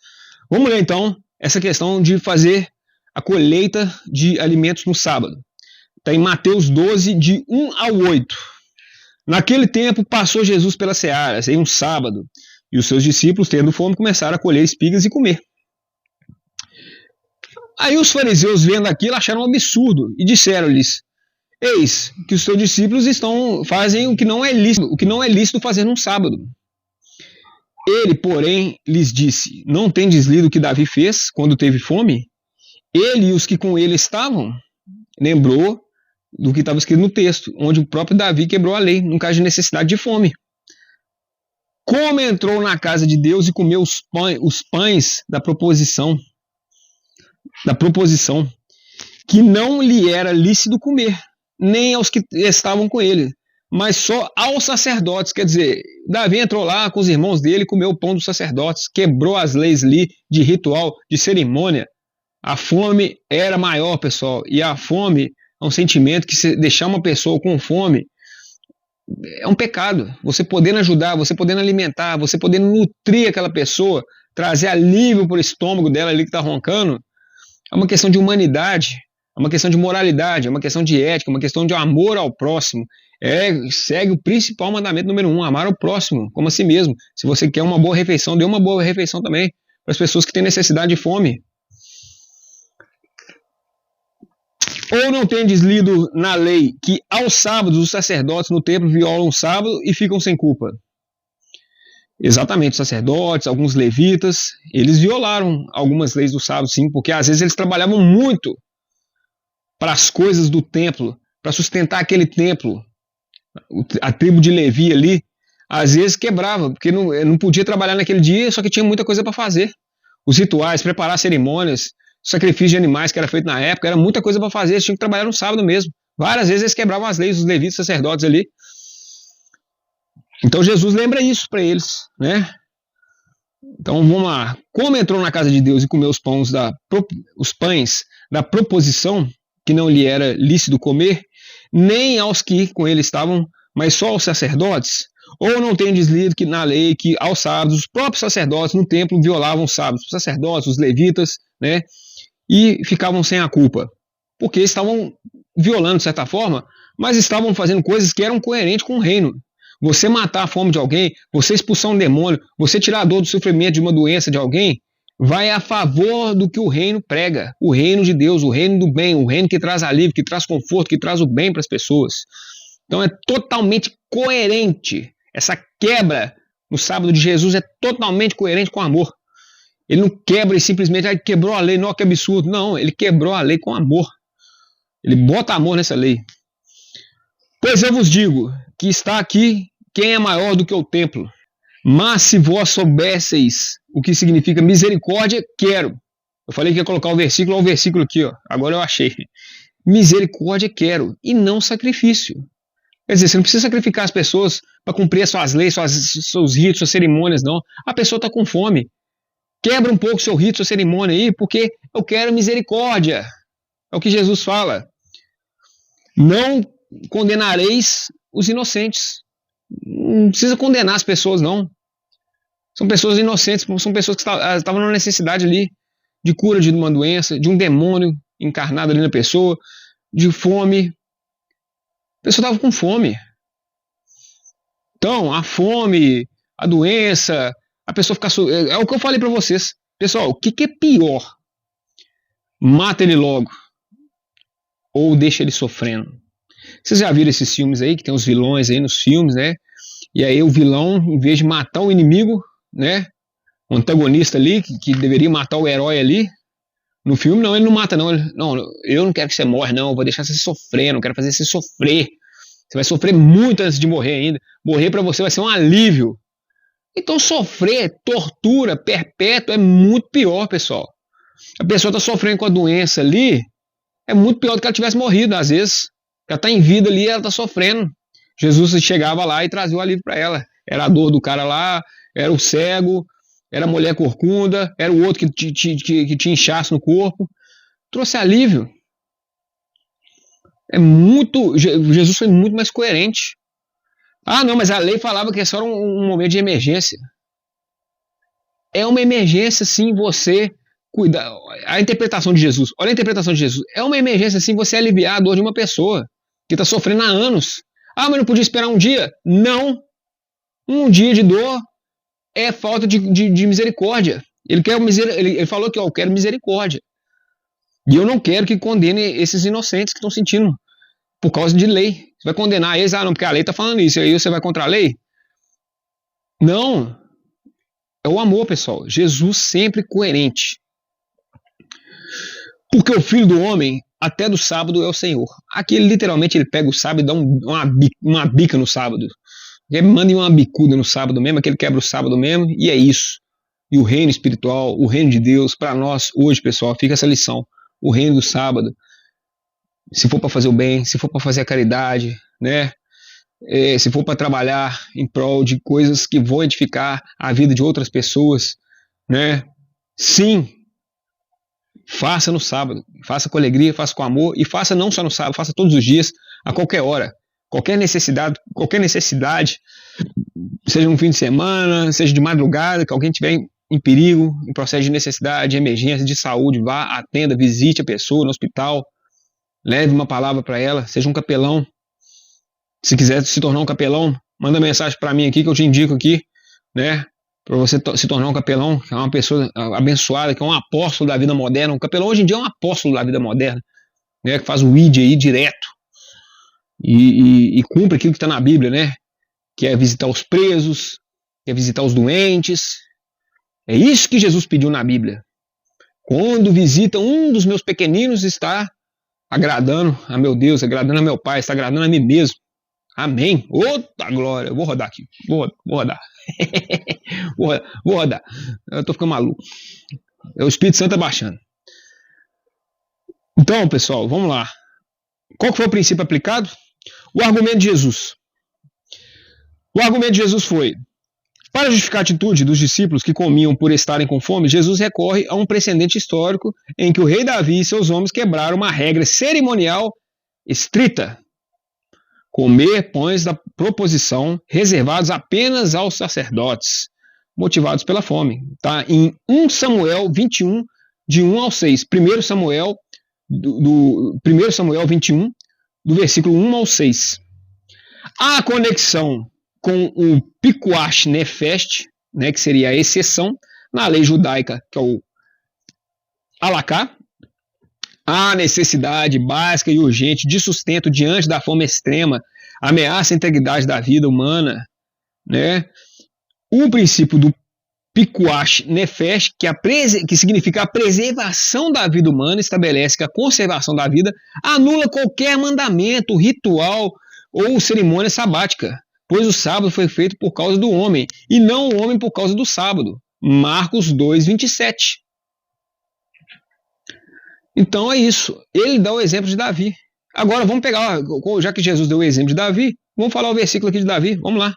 Vamos ler então essa questão de fazer a colheita de alimentos no sábado. Está em Mateus 12, de 1 ao 8. Naquele tempo passou Jesus pelas searas, em um sábado, e os seus discípulos, tendo fome, começaram a colher espigas e comer. Aí os fariseus, vendo aquilo, acharam um absurdo, e disseram-lhes, eis que os seus discípulos fazem o que não é lícito fazer num sábado. Ele, porém, lhes disse, não tendes lido o que Davi fez quando teve fome? Ele e os que com ele estavam? Lembrou do que estava escrito no texto, onde o próprio Davi quebrou a lei, no caso de necessidade de fome. Como entrou na casa de Deus e comeu os pães da proposição, que não lhe era lícito comer, nem aos que estavam com ele, mas só aos sacerdotes. Quer dizer, Davi entrou lá com os irmãos dele, comeu o pão dos sacerdotes, quebrou as leis ali de ritual, de cerimônia. A fome era maior, pessoal, e a fome é um sentimento que, se deixar uma pessoa com fome, é um pecado. Você podendo ajudar, você podendo alimentar, você podendo nutrir aquela pessoa, trazer alívio para o estômago dela ali que está roncando, é uma questão de humanidade, é uma questão de moralidade, é uma questão de ética, é uma questão de amor ao próximo. Segue o principal mandamento número 1, amar ao próximo, como a si mesmo. Se você quer uma boa refeição, dê uma boa refeição também para as pessoas que têm necessidade de fome. Ou não tendes lido na lei que aos sábados os sacerdotes no templo violam o sábado e ficam sem culpa? Exatamente, os sacerdotes, alguns levitas, eles violaram algumas leis do sábado, sim, porque às vezes eles trabalhavam muito para as coisas do templo, para sustentar aquele templo. A tribo de Levi ali, às vezes quebrava, porque não podia trabalhar naquele dia, só que tinha muita coisa para fazer. Os rituais, preparar cerimônias, sacrifício de animais que era feito na época, era muita coisa para fazer, eles tinham que trabalhar no sábado mesmo. Várias vezes eles quebravam as leis dos levitas, sacerdotes ali. Então Jesus lembra isso para eles, né? Então vamos lá. Como entrou na casa de Deus e comeu os pães da proposição, que não lhe era lícito comer, nem aos que com ele estavam, mas só aos sacerdotes? Ou não tendes lido que na lei que aos sábados os próprios sacerdotes no templo violavam os sábados, os sacerdotes, os levitas, né? E ficavam sem a culpa, porque estavam violando de certa forma, mas estavam fazendo coisas que eram coerentes com o reino. Você matar a fome de alguém, você expulsar um demônio, você tirar a dor do sofrimento de uma doença de alguém, vai a favor do que o reino prega. O reino de Deus, o reino do bem, o reino que traz alívio, que traz conforto, que traz o bem para as pessoas. Então é totalmente coerente. Essa quebra no sábado de Jesus é totalmente coerente com o amor. Ele não quebra e simplesmente quebrou a lei, não, que absurdo. Não, ele quebrou a lei com amor. Ele bota amor nessa lei. Pois eu vos digo que está aqui quem é maior do que o templo. Mas se vós soubesseis o que significa misericórdia, quero. Eu falei que ia colocar o versículo, olha o versículo aqui, ó. Agora eu achei. Misericórdia quero, e não sacrifício. Quer dizer, você não precisa sacrificar as pessoas para cumprir as suas leis, seus ritos, suas cerimônias, não. A pessoa está com fome. Quebra um pouco seu rito, sua cerimônia aí, porque eu quero misericórdia. É o que Jesus fala. Não condenareis os inocentes. Não precisa condenar as pessoas, não. São pessoas inocentes, são pessoas que estavam numa necessidade ali de cura de uma doença, de um demônio encarnado ali na pessoa, de fome. A pessoa estava com fome. Então, a fome, a doença, a pessoa ficar... É o que eu falei para vocês. Pessoal, o que é pior? Mata ele logo. Ou deixa ele sofrendo. Vocês já viram esses filmes aí, que tem os vilões aí nos filmes, né? E aí o vilão, em vez de matar o inimigo, né? O antagonista ali, que deveria matar o herói ali, no filme, não, ele não mata, não. Eu não quero que você morra, não. Eu vou deixar você sofrer, não quero fazer você sofrer. Você vai sofrer muito antes de morrer ainda. Morrer para você vai ser um alívio. Então sofrer, tortura perpétua é muito pior, pessoal. A pessoa está sofrendo com a doença ali, é muito pior do que ela tivesse morrido, às vezes. Ela está em vida ali, ela está sofrendo. Jesus chegava lá e trazia o alívio para ela. Era a dor do cara lá, era o cego, era a mulher corcunda, era o outro que tinha inchaço no corpo. Trouxe alívio. Jesus foi muito mais coerente. Ah, não, mas a lei falava que é só um momento de emergência. É uma emergência, sim, você cuidar. A interpretação de Jesus, olha a interpretação de Jesus. É uma emergência, sim, você aliviar a dor de uma pessoa que está sofrendo há anos. Ah, mas não podia esperar um dia? Não. Um dia de dor é falta de misericórdia. Ele falou que eu quero misericórdia. E eu não quero que condene esses inocentes que estão sentindo por causa de lei. Você vai condenar eles, não, porque a lei está falando isso, e aí você vai contra a lei? Não. É o amor, pessoal. Jesus sempre coerente. Porque o Filho do Homem, até do sábado, é o Senhor. Aqui, literalmente, ele pega o sábado e dá uma bica no sábado. Ele manda uma bicuda no sábado mesmo, aquele quebra o sábado mesmo, e é isso. E o reino espiritual, o reino de Deus, para nós, hoje, pessoal, fica essa lição. O reino do sábado, se for para fazer o bem, se for para fazer a caridade, né? Se for para trabalhar em prol de coisas que vão edificar a vida de outras pessoas, né? Sim, faça no sábado, faça com alegria, faça com amor, e faça não só no sábado, faça todos os dias, a qualquer hora. Qualquer necessidade, seja um fim de semana, seja de madrugada, que alguém estiver em perigo, em processo de necessidade, de emergência, de saúde, vá, atenda, visite a pessoa no hospital, leve uma palavra para ela, seja um capelão. Se quiser se tornar um capelão, manda mensagem para mim aqui, que eu te indico aqui, né? Para você se tornar um capelão, que é uma pessoa abençoada, que é um apóstolo da vida moderna. Um capelão hoje em dia é um apóstolo da vida moderna, né? Que faz o ID aí direto e cumpre aquilo que está na Bíblia, né? Que é visitar os presos, que é visitar os doentes. É isso que Jesus pediu na Bíblia. Quando visita um dos meus pequeninos, está agradando a meu Deus, agradando a meu Pai, está agradando a mim mesmo. Amém. Outra glória. Eu vou rodar aqui. Vou rodar. Vou rodar. Eu tô ficando maluco. É o Espírito Santo baixando. Então, pessoal, vamos lá. Qual que foi o princípio aplicado? O argumento de Jesus. O argumento de Jesus foi: Para justificar a atitude dos discípulos que comiam por estarem com fome, Jesus recorre a um precedente histórico em que o rei Davi e seus homens quebraram uma regra cerimonial estrita: comer pães da proposição reservados apenas aos sacerdotes, motivados pela fome. Está em 1 Samuel 21, de 1 ao 6. 1 Samuel 21, do versículo 1 ao 6. A conexão com o Pikuach Nefesh, né, que seria a exceção, na lei judaica, que é o Alaká, a necessidade básica e urgente de sustento diante da fome extrema, ameaça à integridade da vida humana, né? O princípio do Pikuach Nefesh, que significa a preservação da vida humana, estabelece que a conservação da vida anula qualquer mandamento, ritual ou cerimônia sabática, pois o sábado foi feito por causa do homem, e não o homem por causa do sábado. Marcos 2:27. Então é isso. Ele dá o exemplo de Davi. Agora vamos pegar, já que Jesus deu o exemplo de Davi, vamos falar o versículo aqui de Davi. Vamos lá.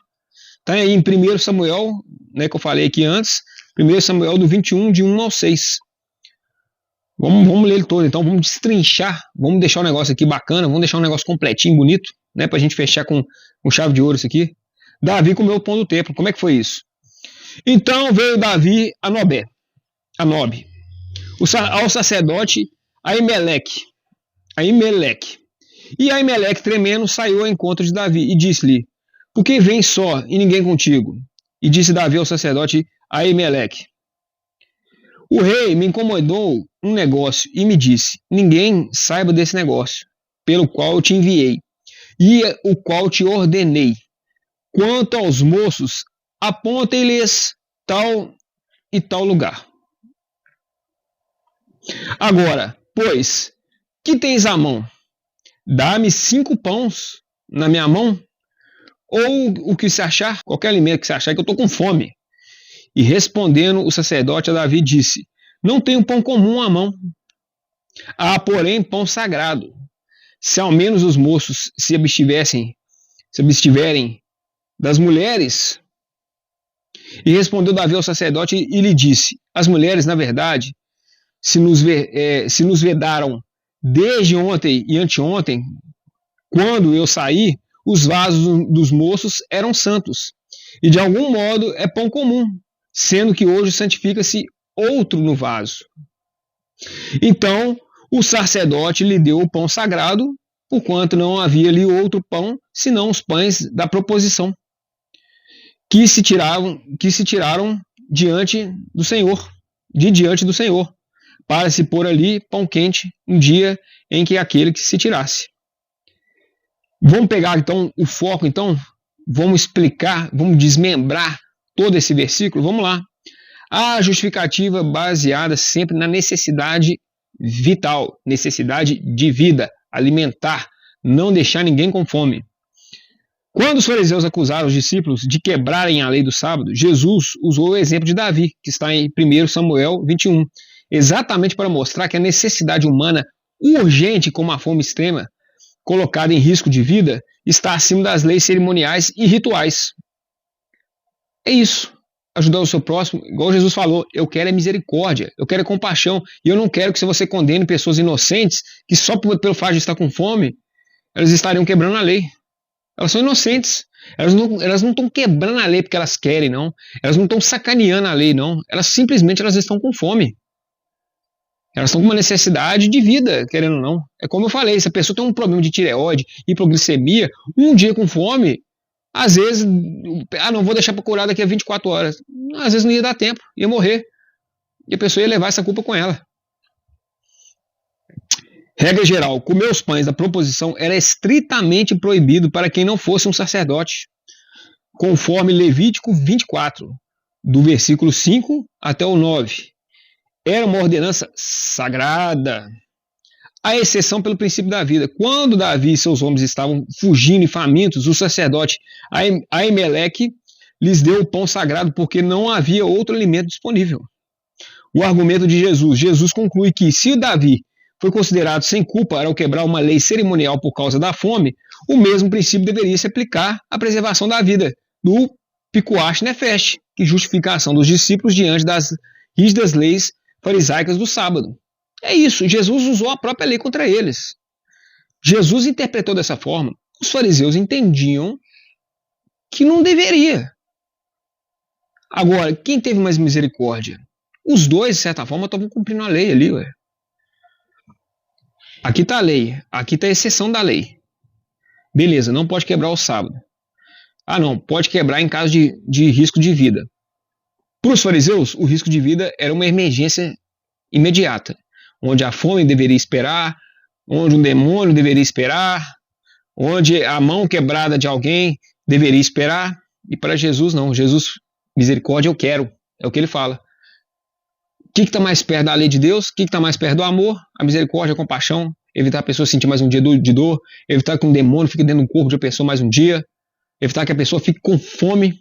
Está aí em 1 Samuel, né, que eu falei aqui antes, 1 Samuel do 21, de 1 ao 6. Vamos ler ele todo, então vamos destrinchar, vamos deixar o negócio aqui bacana, vamos deixar um negócio completinho, bonito, né, para a gente fechar com chave de ouro isso aqui. Davi comeu o pão do templo, como é que foi isso? Então veio Davi a Nob, ao sacerdote Aimeleque. E Aimeleque, tremendo, saiu ao encontro de Davi e disse-lhe: por que vem só e ninguém contigo? E disse Davi ao sacerdote Aimeleque: o rei me incomodou um negócio e me disse: ninguém saiba desse negócio, pelo qual eu te enviei, e o qual te ordenei. Quanto aos moços, apontem-lhes tal e tal lugar. Agora, pois, que tens à mão? Dá-me 5 pães na minha mão, ou o que se achar, qualquer alimento que se achar, que eu estou com fome. E respondendo o sacerdote a Davi disse: não tenho pão comum à mão, há porém pão sagrado. Se ao menos os moços se abstiverem das mulheres. E respondeu Davi ao sacerdote e lhe disse: as mulheres, na verdade, se nos vedaram desde ontem e anteontem, quando eu saí, os vasos dos moços eram santos, e de algum modo é pão comum, sendo que hoje santifica-se outro no vaso. Então o sacerdote lhe deu o pão sagrado, porquanto não havia ali outro pão, senão os pães da proposição, que se tiraram diante do Senhor, para se pôr ali pão quente um dia em que aquele que se tirasse. Vamos pegar então o foco, então, vamos explicar, vamos desmembrar todo esse versículo, vamos lá. A justificativa baseada sempre na necessidade vital, necessidade de vida, alimentar, não deixar ninguém com fome. Quando os fariseus acusaram os discípulos de quebrarem a lei do sábado, Jesus usou o exemplo de Davi, que está em 1 Samuel 21, exatamente para mostrar que a necessidade humana urgente, como a fome extrema, colocada em risco de vida, está acima das leis cerimoniais e rituais. É isso. Ajudar o seu próximo, igual Jesus falou, eu quero é misericórdia, eu quero é compaixão, e eu não quero que você condene pessoas inocentes que só pelo fato de estar com fome, elas estariam quebrando a lei. Elas são inocentes. Elas não estão quebrando a lei porque elas querem, não. Elas não estão sacaneando a lei, não. Elas simplesmente estão com fome. Elas estão com uma necessidade de vida, querendo ou não. É como eu falei, se a pessoa tem um problema de tireoide, hipoglicemia, um dia com fome, às vezes, não vou deixar para curar daqui a 24 horas. Às vezes não ia dar tempo, ia morrer. E a pessoa ia levar essa culpa com ela. Regra geral, comer os pães da proposição era estritamente proibido para quem não fosse um sacerdote, conforme Levítico 24, do versículo 5 até o 9. Era uma ordenança sagrada, à exceção pelo princípio da vida. Quando Davi e seus homens estavam fugindo e famintos, o sacerdote Aimeleque lhes deu o pão sagrado porque não havia outro alimento disponível. O argumento de Jesus conclui que se Davi foi considerado sem culpa ao quebrar uma lei cerimonial por causa da fome, o mesmo princípio deveria se aplicar à preservação da vida, do picuash nefesh, que justificação dos discípulos diante das rígidas leis farisaicas do sábado. É isso, Jesus usou a própria lei contra eles. Jesus interpretou dessa forma. Os fariseus entendiam que não deveria. Agora, quem teve mais misericórdia? Os dois, de certa forma, estavam cumprindo a lei ali. Ué. Aqui está a lei, aqui está a exceção da lei. Beleza, não pode quebrar o sábado. Ah não, pode quebrar em caso de risco de vida. Para os fariseus, o risco de vida era uma emergência imediata, onde a fome deveria esperar, onde um demônio deveria esperar, onde a mão quebrada de alguém deveria esperar. E para Jesus não, Jesus, misericórdia eu quero, é o que ele fala. O que está mais perto da lei de Deus? O que está mais perto do amor? A misericórdia, a compaixão, evitar a pessoa sentir mais um dia de dor, evitar que um demônio fique dentro do corpo de uma pessoa mais um dia, evitar que a pessoa fique com fome.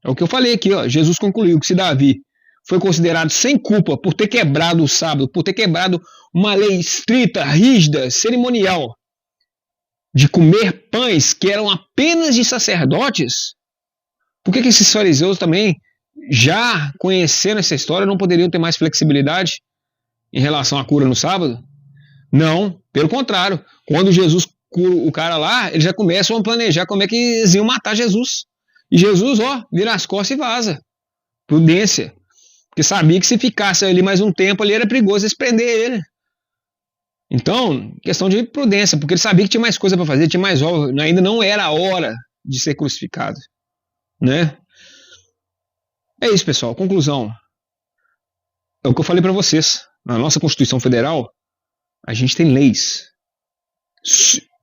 É o que eu falei aqui, ó. Jesus concluiu que se Davi foi considerado sem culpa por ter quebrado o sábado, por ter quebrado uma lei estrita, rígida, cerimonial, de comer pães que eram apenas de sacerdotes, por que esses fariseus também, já conhecendo essa história, não poderiam ter mais flexibilidade em relação à cura no sábado? Não, pelo contrário. Quando Jesus cura o cara lá, eles já começam a planejar como é que eles iam matar Jesus. E Jesus, ó, vira as costas e vaza. Prudência. Porque sabia que se ficasse ali mais um tempo, ali era perigoso eles prender ele. Então, questão de prudência, porque ele sabia que tinha mais coisa para fazer, tinha mais obra, ainda não era a hora de ser crucificado. Né? É isso, pessoal. Conclusão. É o que eu falei para vocês. Na nossa Constituição Federal, a gente tem leis.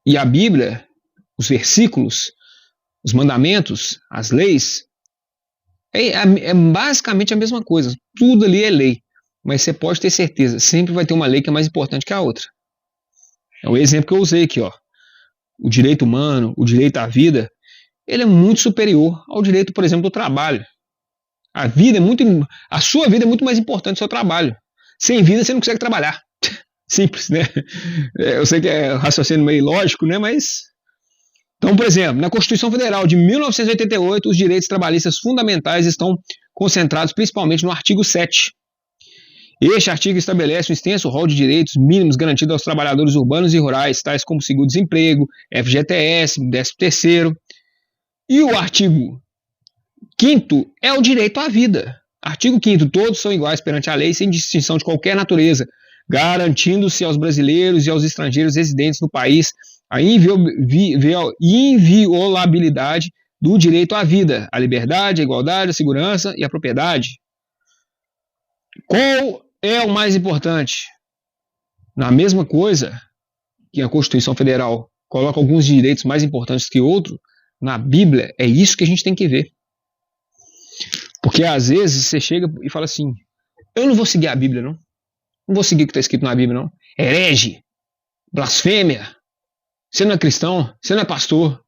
E a Bíblia, os versículos, os mandamentos, as leis, é basicamente a mesma coisa. Tudo ali é lei. Mas você pode ter certeza, sempre vai ter uma lei que é mais importante que a outra. É o exemplo que eu usei aqui, ó. O direito humano, o direito à vida, ele é muito superior ao direito, por exemplo, do trabalho. A sua vida é muito mais importante do seu trabalho. Sem vida você não consegue trabalhar. Simples, né? Eu sei que é raciocínio meio lógico, né? Mas... Então, por exemplo, na Constituição Federal de 1988, os direitos trabalhistas fundamentais estão concentrados principalmente no artigo 7. Este artigo estabelece um extenso rol de direitos mínimos garantidos aos trabalhadores urbanos e rurais, tais como seguro-desemprego, FGTS, 13º. E o artigo 5º é o direito à vida. Artigo 5º, todos são iguais perante a lei, sem distinção de qualquer natureza, garantindo-se aos brasileiros e aos estrangeiros residentes no país a inviolabilidade do direito à vida, à liberdade, à igualdade, à segurança e à propriedade. Qual é o mais importante? Na mesma coisa que a Constituição Federal coloca alguns direitos mais importantes que outros, na Bíblia é isso que a gente tem que ver. Porque às vezes você chega e fala assim, eu não vou seguir a Bíblia, não. Não vou seguir o que está escrito na Bíblia, não. Herege, blasfêmia, você não é cristão, você não é pastor.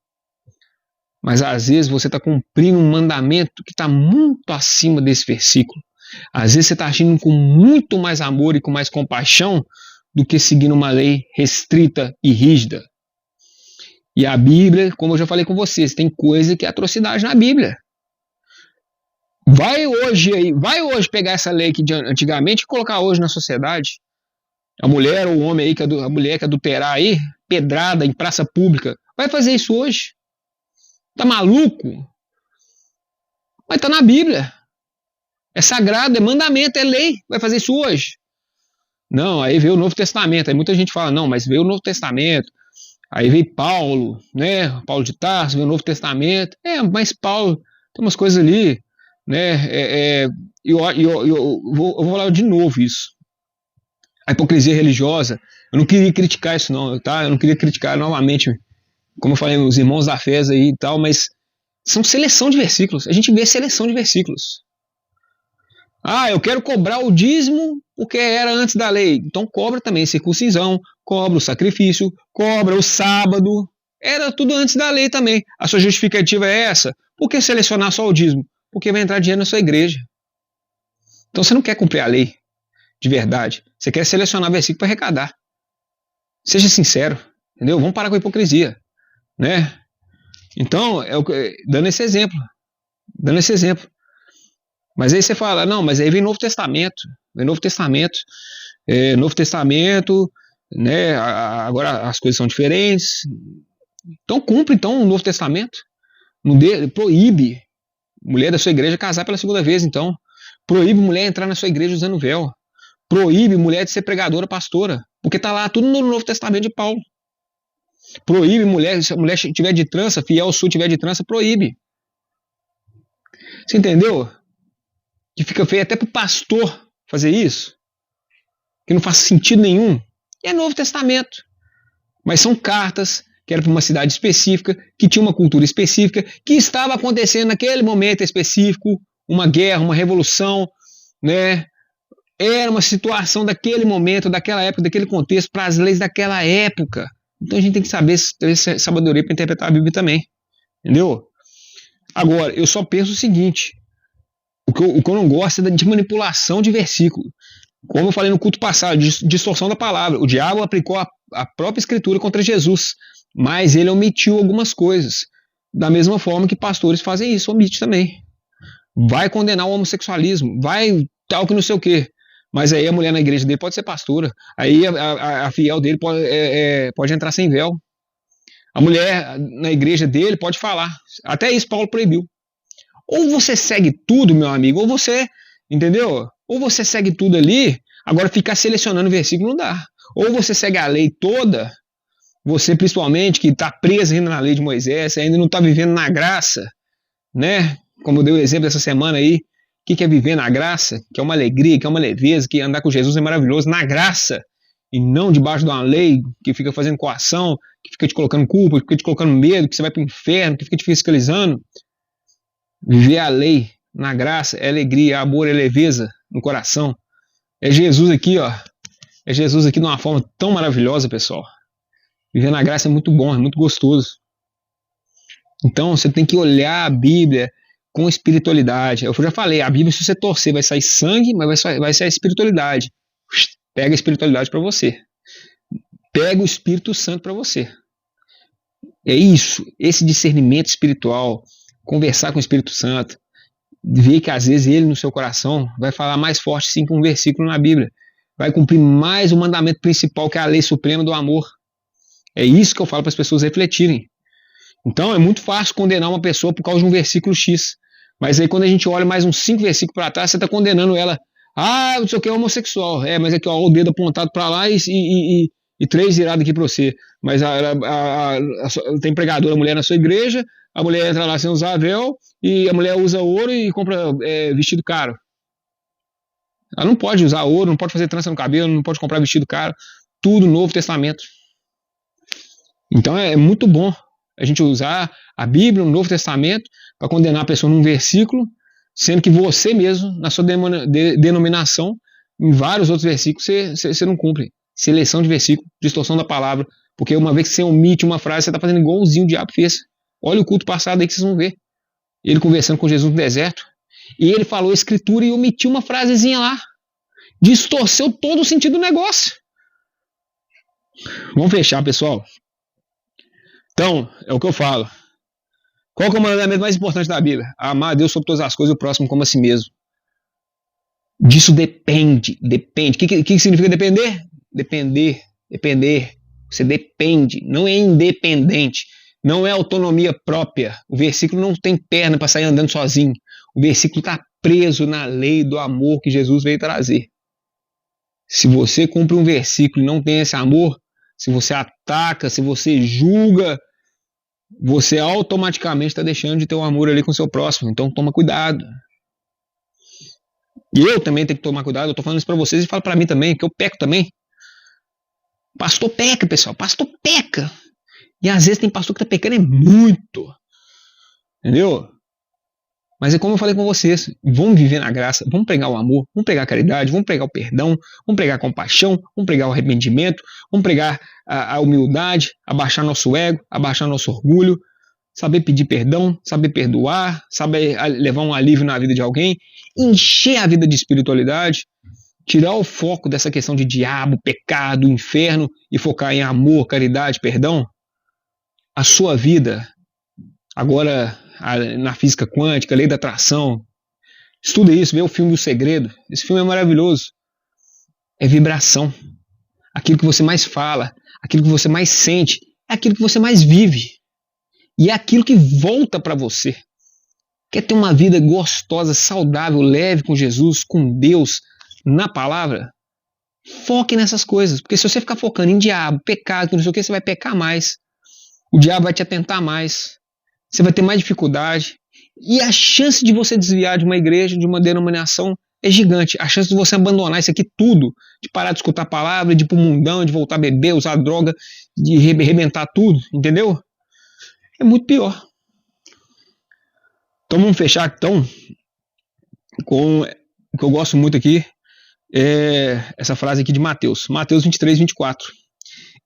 Mas às vezes você está cumprindo um mandamento que está muito acima desse versículo. Às vezes você está agindo com muito mais amor e com mais compaixão do que seguindo uma lei restrita e rígida. E a Bíblia, como eu já falei com vocês, tem coisa que é atrocidade na Bíblia. Vai hoje pegar essa lei que de antigamente e colocar hoje na sociedade. A mulher ou o homem aí, a mulher que adulterar aí, pedrada em praça pública, vai fazer isso hoje? Tá maluco? Mas tá na Bíblia. É sagrado, é mandamento, é lei. Vai fazer isso hoje? Não, aí veio o Novo Testamento. Aí muita gente fala, não, mas veio o Novo Testamento. Aí veio Paulo, né? Paulo de Tarso, veio o Novo Testamento. Mas Paulo, tem umas coisas ali, né? Eu vou falar de novo isso. A hipocrisia religiosa. Eu não queria criticar isso não, tá? Eu não queria criticar novamente, como eu falei, os irmãos da fé aí e tal, mas são seleção de versículos. A gente vê seleção de versículos. Eu quero cobrar o dízimo porque era antes da lei. Então cobra também circuncisão, cobra o sacrifício, cobra o sábado. Era tudo antes da lei também. A sua justificativa é essa? Por que selecionar só o dízimo? Porque vai entrar dinheiro na sua igreja. Então você não quer cumprir a lei de verdade. Você quer selecionar versículo para arrecadar. Seja sincero, entendeu? Vamos parar com a hipocrisia, né? Então, dando esse exemplo, dando esse exemplo. Mas aí você fala, não, mas aí vem Novo Testamento. Novo Testamento, né? Agora as coisas são diferentes. Então cumpre então o Novo Testamento. Proíbe mulher da sua igreja casar pela segunda vez, então. Proíbe mulher entrar na sua igreja usando véu. Proíbe mulher de ser pregadora, pastora. Porque está lá tudo no Novo Testamento de Paulo. Proíbe mulher, se a mulher tiver de trança, fiel sul tiver de trança, proíbe. Você entendeu? Que fica feio até para o pastor fazer isso. Que não faz sentido nenhum. E é Novo Testamento. Mas são cartas que eram para uma cidade específica, que tinha uma cultura específica, que estava acontecendo naquele momento específico, uma guerra, uma revolução, né? Era uma situação daquele momento, daquela época, daquele contexto, para as leis daquela época. Então a gente tem que saber ter sabedoria para interpretar a Bíblia também. Entendeu? Agora, eu só penso o seguinte. O que eu não gosto é de manipulação de versículo. Como eu falei no culto passado, distorção da palavra. O diabo aplicou a própria escritura contra Jesus, mas ele omitiu algumas coisas. Da mesma forma que pastores fazem isso, omite também. Vai condenar o homossexualismo, vai tal que não sei o quê. Mas aí a mulher na igreja dele pode ser pastora. Aí a fiel dele pode entrar sem véu. A mulher na igreja dele pode falar. Até isso Paulo proibiu. Ou você segue tudo, meu amigo, ou você, entendeu? Ou você segue tudo ali, agora ficar selecionando versículo não dá. Ou você segue a lei toda, você principalmente que está preso ainda na lei de Moisés, ainda não está vivendo na graça, né? Como eu dei o exemplo essa semana aí, o que é viver na graça? Que é uma alegria, que é uma leveza, que andar com Jesus é maravilhoso, na graça, e não debaixo de uma lei que fica fazendo coação, que fica te colocando culpa, que fica te colocando medo, que você vai para o inferno, que fica te fiscalizando. Viver a lei na graça é alegria, é amor, é leveza no coração. É Jesus aqui, ó. É Jesus aqui de uma forma tão maravilhosa, pessoal. Viver na graça é muito bom, é muito gostoso. Então você tem que olhar a Bíblia com espiritualidade. Eu já falei, a Bíblia, se você torcer, vai sair sangue, mas vai sair espiritualidade. Pega a espiritualidade para você. Pega o Espírito Santo para você. É isso, esse discernimento espiritual, conversar com o Espírito Santo, ver que às vezes ele no seu coração vai falar mais forte sim que um versículo na Bíblia. Vai cumprir mais o mandamento principal, que é a lei suprema do amor. É isso que eu falo para as pessoas refletirem. Então é muito fácil condenar uma pessoa por causa de um versículo X. Mas aí quando a gente olha mais uns 5 versículos para trás, você está condenando ela. Ah, não sei o que, é homossexual. Mas aqui ó, o dedo apontado para lá e 3 virados aqui para você. Mas tem pregadora mulher na sua igreja, a mulher entra lá sem usar véu, e a mulher usa ouro e compra vestido caro. Ela não pode usar ouro, não pode fazer trança no cabelo, não pode comprar vestido caro. Tudo Novo Testamento. Então é muito bom a gente usar a Bíblia, o Novo Testamento, para condenar a pessoa num versículo, sendo que você mesmo, na sua denominação, em vários outros versículos, você não cumpre. Seleção de versículo, distorção da palavra, porque uma vez que você omite uma frase, você está fazendo igualzinho o diabo fez. Olha o culto passado aí que vocês vão ver. Ele conversando com Jesus no deserto, e ele falou a escritura e omitiu uma frasezinha lá. Distorceu todo o sentido do negócio. Vamos fechar, pessoal. Então, é o que eu falo. Qual que é o mandamento mais importante da Bíblia? Amar a Deus sobre todas as coisas e o próximo como a si mesmo. Disso depende. O que significa depender? Depender. Você depende, não é independente. Não é autonomia própria. O versículo não tem perna para sair andando sozinho. O versículo está preso na lei do amor que Jesus veio trazer. Se você cumpre um versículo e não tem esse amor, se você ataca, se você julga, você automaticamente está deixando de ter um amor ali com o seu próximo. Então toma cuidado. E eu também tenho que tomar cuidado. Eu estou falando isso para vocês e falo para mim também, que eu peco também. Pastor peca, pessoal. Pastor peca. E às vezes tem pastor que está pecando muito. Entendeu? Mas é como eu falei com vocês. Vamos viver na graça. Vamos pregar o amor. Vamos pregar a caridade. Vamos pregar o perdão. Vamos pregar a compaixão. Vamos pregar o arrependimento. Vamos pregar a humildade. Abaixar nosso ego. Abaixar nosso orgulho. Saber pedir perdão. Saber perdoar. Saber levar um alívio na vida de alguém. Encher a vida de espiritualidade. Tirar o foco dessa questão de diabo, pecado, inferno e focar em amor, caridade, perdão. A sua vida, agora na física quântica, lei da atração. Estuda isso, vê o filme O Segredo. Esse filme é maravilhoso. É vibração. Aquilo que você mais fala, aquilo que você mais sente, é aquilo que você mais vive. E é aquilo que volta para você. Quer ter uma vida gostosa, saudável, leve com Jesus, com Deus, na palavra? Foque nessas coisas. Porque se você ficar focando em diabo, pecado, não sei o que, você vai pecar mais. O diabo vai te atentar mais. Você vai ter mais dificuldade. E a chance de você desviar de uma igreja, de uma denominação, é gigante. A chance de você abandonar isso aqui tudo, de parar de escutar a palavra, de ir pro mundão, de voltar a beber, usar droga, de arrebentar tudo, entendeu? É muito pior. Então vamos fechar então com o que eu gosto muito aqui, essa frase aqui de Mateus 23, 24.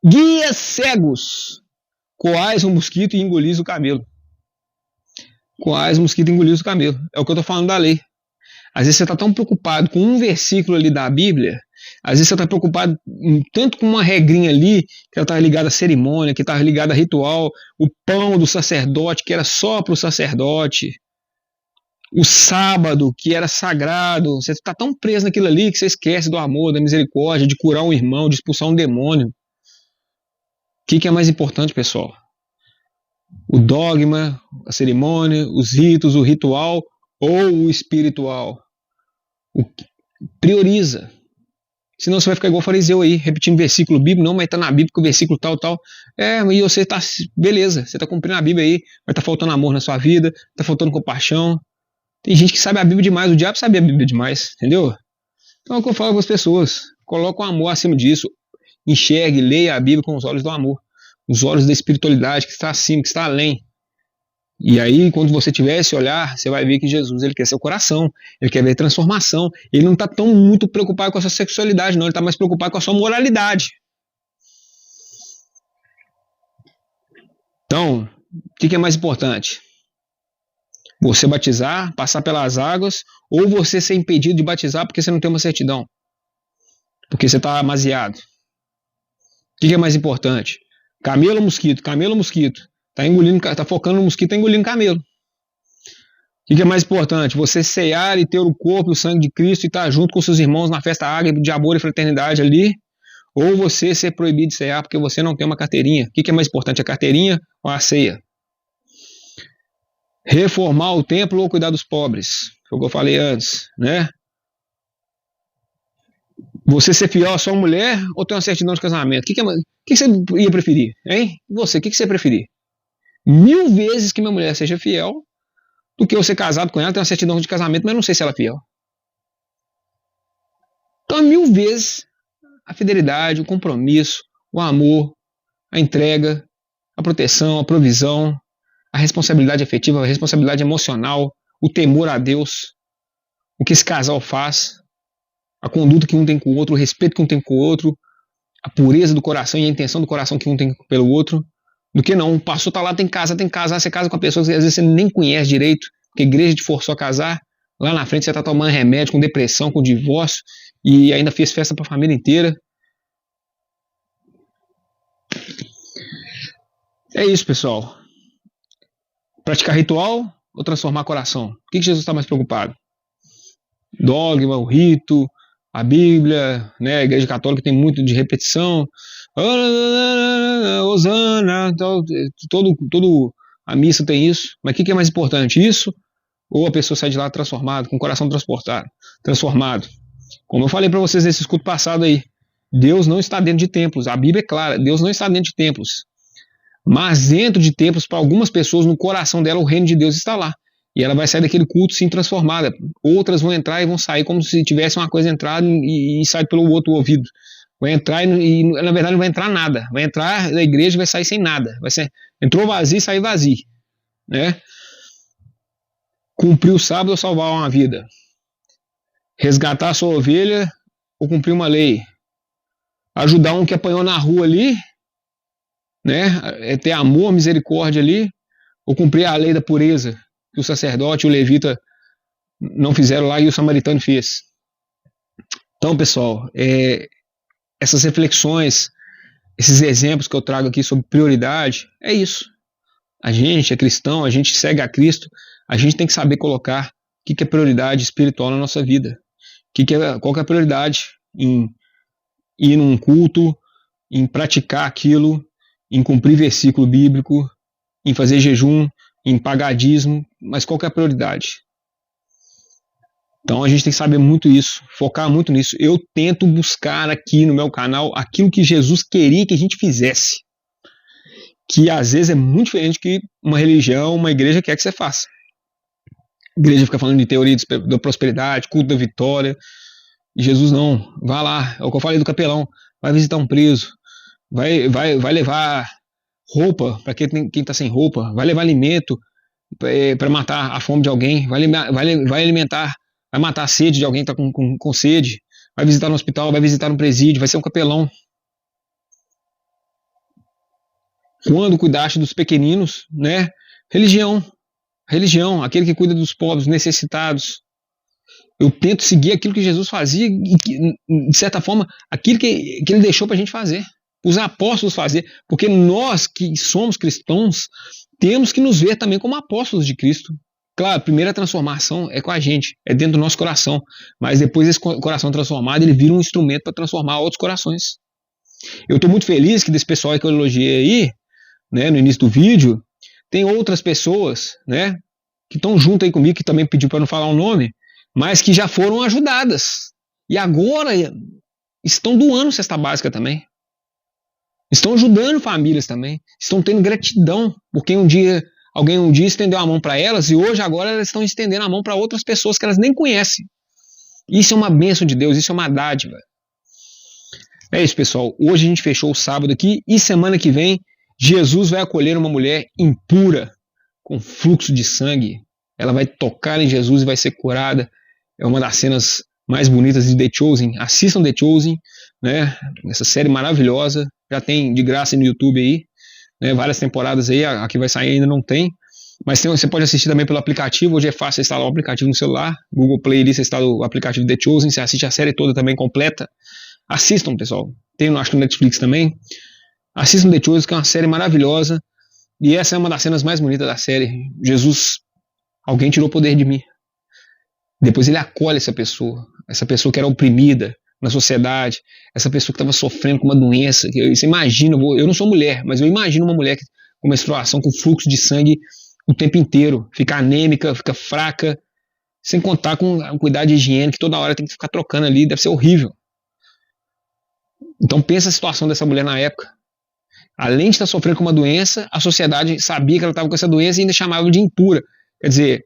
Guias cegos, coais o mosquito e engolis o camelo. Coais o mosquito e engolis o camelo. É o que eu estou falando da lei. Às vezes você está tão preocupado com um versículo ali da Bíblia, às vezes você está preocupado tanto com uma regrinha ali, que ela está ligada à cerimônia, que está ligada a ritual, o pão do sacerdote, que era só para o sacerdote, o sábado, que era sagrado. Você está tão preso naquilo ali que você esquece do amor, da misericórdia, de curar um irmão, de expulsar um demônio. O que é mais importante, pessoal? O dogma, a cerimônia, os ritos, o ritual ou o espiritual? Prioriza. Senão você vai ficar igual o fariseu aí, repetindo versículo bíblico. Não, mas tá na Bíblia que o versículo tal. E você tá, beleza, você tá cumprindo a Bíblia aí, mas tá faltando amor na sua vida, tá faltando compaixão. Tem gente que sabe a Bíblia demais, o diabo sabe a Bíblia demais, entendeu? Então é o que eu falo com as pessoas. Coloca o amor acima disso. Enxergue, leia a Bíblia com os olhos do amor. Os olhos da espiritualidade, que está acima, que está além. E aí, quando você tiver esse olhar, você vai ver que Jesus, ele quer seu coração, ele quer ver transformação. Ele não está tão muito preocupado com a sua sexualidade, não. Ele está mais preocupado com a sua moralidade. Então, o que é mais importante? Você batizar, passar pelas águas, ou você ser impedido de batizar porque você não tem uma certidão? Porque você está amaziado. O que é mais importante? Camelo ou mosquito? Camelo ou mosquito? Tá focando no mosquito, tá engolindo camelo. O que é mais importante? Você cear e ter o corpo e o sangue de Cristo e estar junto com seus irmãos na festa ágape de amor e fraternidade ali? Ou você ser proibido de cear porque você não tem uma carteirinha? O que é mais importante, a carteirinha ou a ceia? Reformar o templo ou cuidar dos pobres? Foi o que eu falei antes, né? Você ser fiel à sua mulher ou ter uma certidão de casamento? O que você ia preferir? Hein? Você, o que você ia preferir? 1000 vezes que minha mulher seja fiel do que eu ser casado com ela, ter uma certidão de casamento, mas não sei se ela é fiel. Então, 1000 vezes a fidelidade, o compromisso, o amor, a entrega, a proteção, a provisão, a responsabilidade afetiva, a responsabilidade emocional, o temor a Deus, o que esse casal faz, a conduta que um tem com o outro, o respeito que um tem com o outro, a pureza do coração e a intenção do coração que um tem pelo outro, do que não. O pastor tá lá, tem que casar, você casa com a pessoa que às vezes você nem conhece direito, porque a igreja te forçou a casar, lá na frente você tá tomando remédio com depressão, com divórcio, e ainda fez festa para a família inteira. É isso, pessoal. Praticar ritual ou transformar coração? O que Jesus está mais preocupado? Dogma, o rito, a Bíblia, né? A Igreja Católica tem muito de repetição. Hosana, todo a missa tem isso. Mas o que é mais importante? Isso ou a pessoa sai de lá transformada, com o coração transformado? Como eu falei para vocês nesse escudo passado aí, Deus não está dentro de templos. A Bíblia é clara, Deus não está dentro de templos. Mas dentro de templos, para algumas pessoas, no coração dela, o reino de Deus está lá. E ela vai sair daquele culto sim transformada. Outras vão entrar e vão sair como se tivesse uma coisa entrada e sai pelo outro ouvido. Vai entrar e na verdade não vai entrar nada. Vai entrar na igreja e vai sair sem nada. Entrou vazio e saiu vazio. Né? Cumprir o sábado ou salvar uma vida? Resgatar a sua ovelha ou cumprir uma lei? Ajudar um que apanhou na rua ali, né? Ter amor, misericórdia ali, ou cumprir a lei da pureza que o sacerdote e o levita não fizeram lá e o samaritano fez. Então, pessoal, essas reflexões, esses exemplos que eu trago aqui sobre prioridade, é isso. A gente é cristão, a gente segue a Cristo, a gente tem que saber colocar o que é prioridade espiritual na nossa vida. Qual que é a prioridade em ir num culto, em praticar aquilo, em cumprir versículo bíblico, em fazer jejum, em pagar dízimo, mas qual que é a prioridade? Então a gente tem que saber muito isso, focar muito nisso. Eu tento buscar aqui no meu canal aquilo que Jesus queria que a gente fizesse, que às vezes é muito diferente do que uma religião, uma igreja quer que você faça. A igreja fica falando de teoria da prosperidade, culto da vitória. E Jesus não, vai lá, é o que eu falei do capelão, vai visitar um preso, vai levar roupa para quem está sem roupa, vai levar alimento para matar a fome de alguém, vai alimentar, vai matar a sede de alguém que está com sede, vai visitar no hospital, vai visitar no presídio, vai ser um capelão. Quando cuidaste dos pequeninos, né? Religião, aquele que cuida dos pobres, necessitados. Eu tento seguir aquilo que Jesus fazia e, de certa forma, aquilo que ele deixou para a gente fazer. Os apóstolos fazer. Porque nós que somos cristãos temos que nos ver também como apóstolos de Cristo. Claro, a primeira transformação é com a gente, é dentro do nosso coração. Mas depois desse coração transformado, ele vira um instrumento para transformar outros corações. Eu estou muito feliz que desse pessoal que eu elogiei aí, né, no início do vídeo, tem outras pessoas, né, que estão junto aí comigo, que também pediu para não falar o nome, mas que já foram ajudadas. E agora estão doando cesta básica também. Estão ajudando famílias também. Estão tendo gratidão, porque alguém um dia estendeu a mão para elas e hoje agora elas estão estendendo a mão para outras pessoas que elas nem conhecem. Isso é uma bênção de Deus, isso é uma dádiva. É isso, pessoal. Hoje a gente fechou o sábado aqui e semana que vem Jesus vai acolher uma mulher impura com fluxo de sangue. Ela vai tocar em Jesus e vai ser curada. É uma das cenas mais bonitas de The Chosen. Assistam The Chosen, né? Essa série maravilhosa. Já tem de graça no YouTube aí, né? Várias temporadas aí. A que vai sair ainda não tem. Mas você pode assistir também pelo aplicativo. Hoje é fácil instalar o aplicativo no celular. Google Play ali, você instala o aplicativo The Chosen. Você assiste a série toda também completa. Assistam, pessoal. Tem, acho que no Netflix também. Assistam The Chosen, que é uma série maravilhosa. E essa é uma das cenas mais bonitas da série. Jesus, alguém tirou o poder de mim. Depois ele acolhe essa pessoa que era oprimida na sociedade, essa pessoa que estava sofrendo com uma doença. Você imagina, eu não sou mulher, mas eu imagino uma mulher com menstruação, com fluxo de sangue o tempo inteiro, fica anêmica, fica fraca, sem contar com a cuidado de higiene, que toda hora tem que ficar trocando ali, deve ser horrível. Então pensa a situação dessa mulher na época. Além de estar sofrendo com uma doença, a sociedade sabia que ela estava com essa doença e ainda chamava de impura. Quer dizer,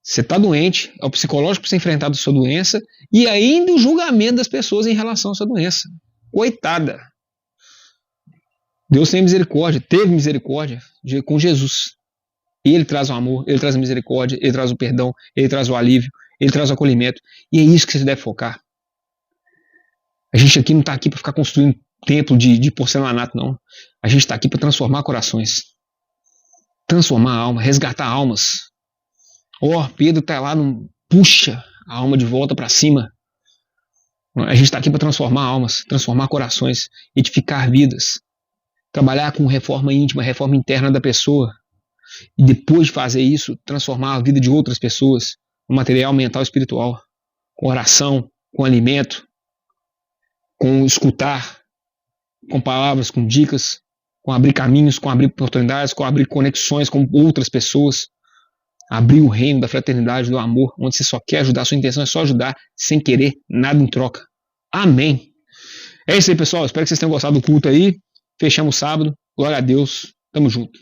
você está doente, é o psicológico para você enfrentar a sua doença e ainda o julgamento das pessoas em relação à sua doença. Coitada. Deus tem misericórdia, teve misericórdia com Jesus. Ele traz o amor, ele traz a misericórdia, ele traz o perdão, ele traz o alívio, ele traz o acolhimento. E é isso que você deve focar. A gente aqui não está aqui para ficar construindo templo de porcelanato, não. A gente está aqui para transformar corações. Transformar a alma, resgatar almas. Pedro está lá, puxa a alma de volta para cima. A gente está aqui para transformar almas, transformar corações, edificar vidas. Trabalhar com reforma íntima, reforma interna da pessoa. E depois de fazer isso, transformar a vida de outras pessoas no material mental e espiritual. Com oração, com alimento, com escutar, com palavras, com dicas, com abrir caminhos, com abrir oportunidades, com abrir conexões com outras pessoas. Abrir o reino da fraternidade, do amor, onde você só quer ajudar, sua intenção é só ajudar, sem querer nada em troca. Amém. É isso aí, pessoal. Espero que vocês tenham gostado do culto aí. Fechamos sábado. Glória a Deus. Tamo junto.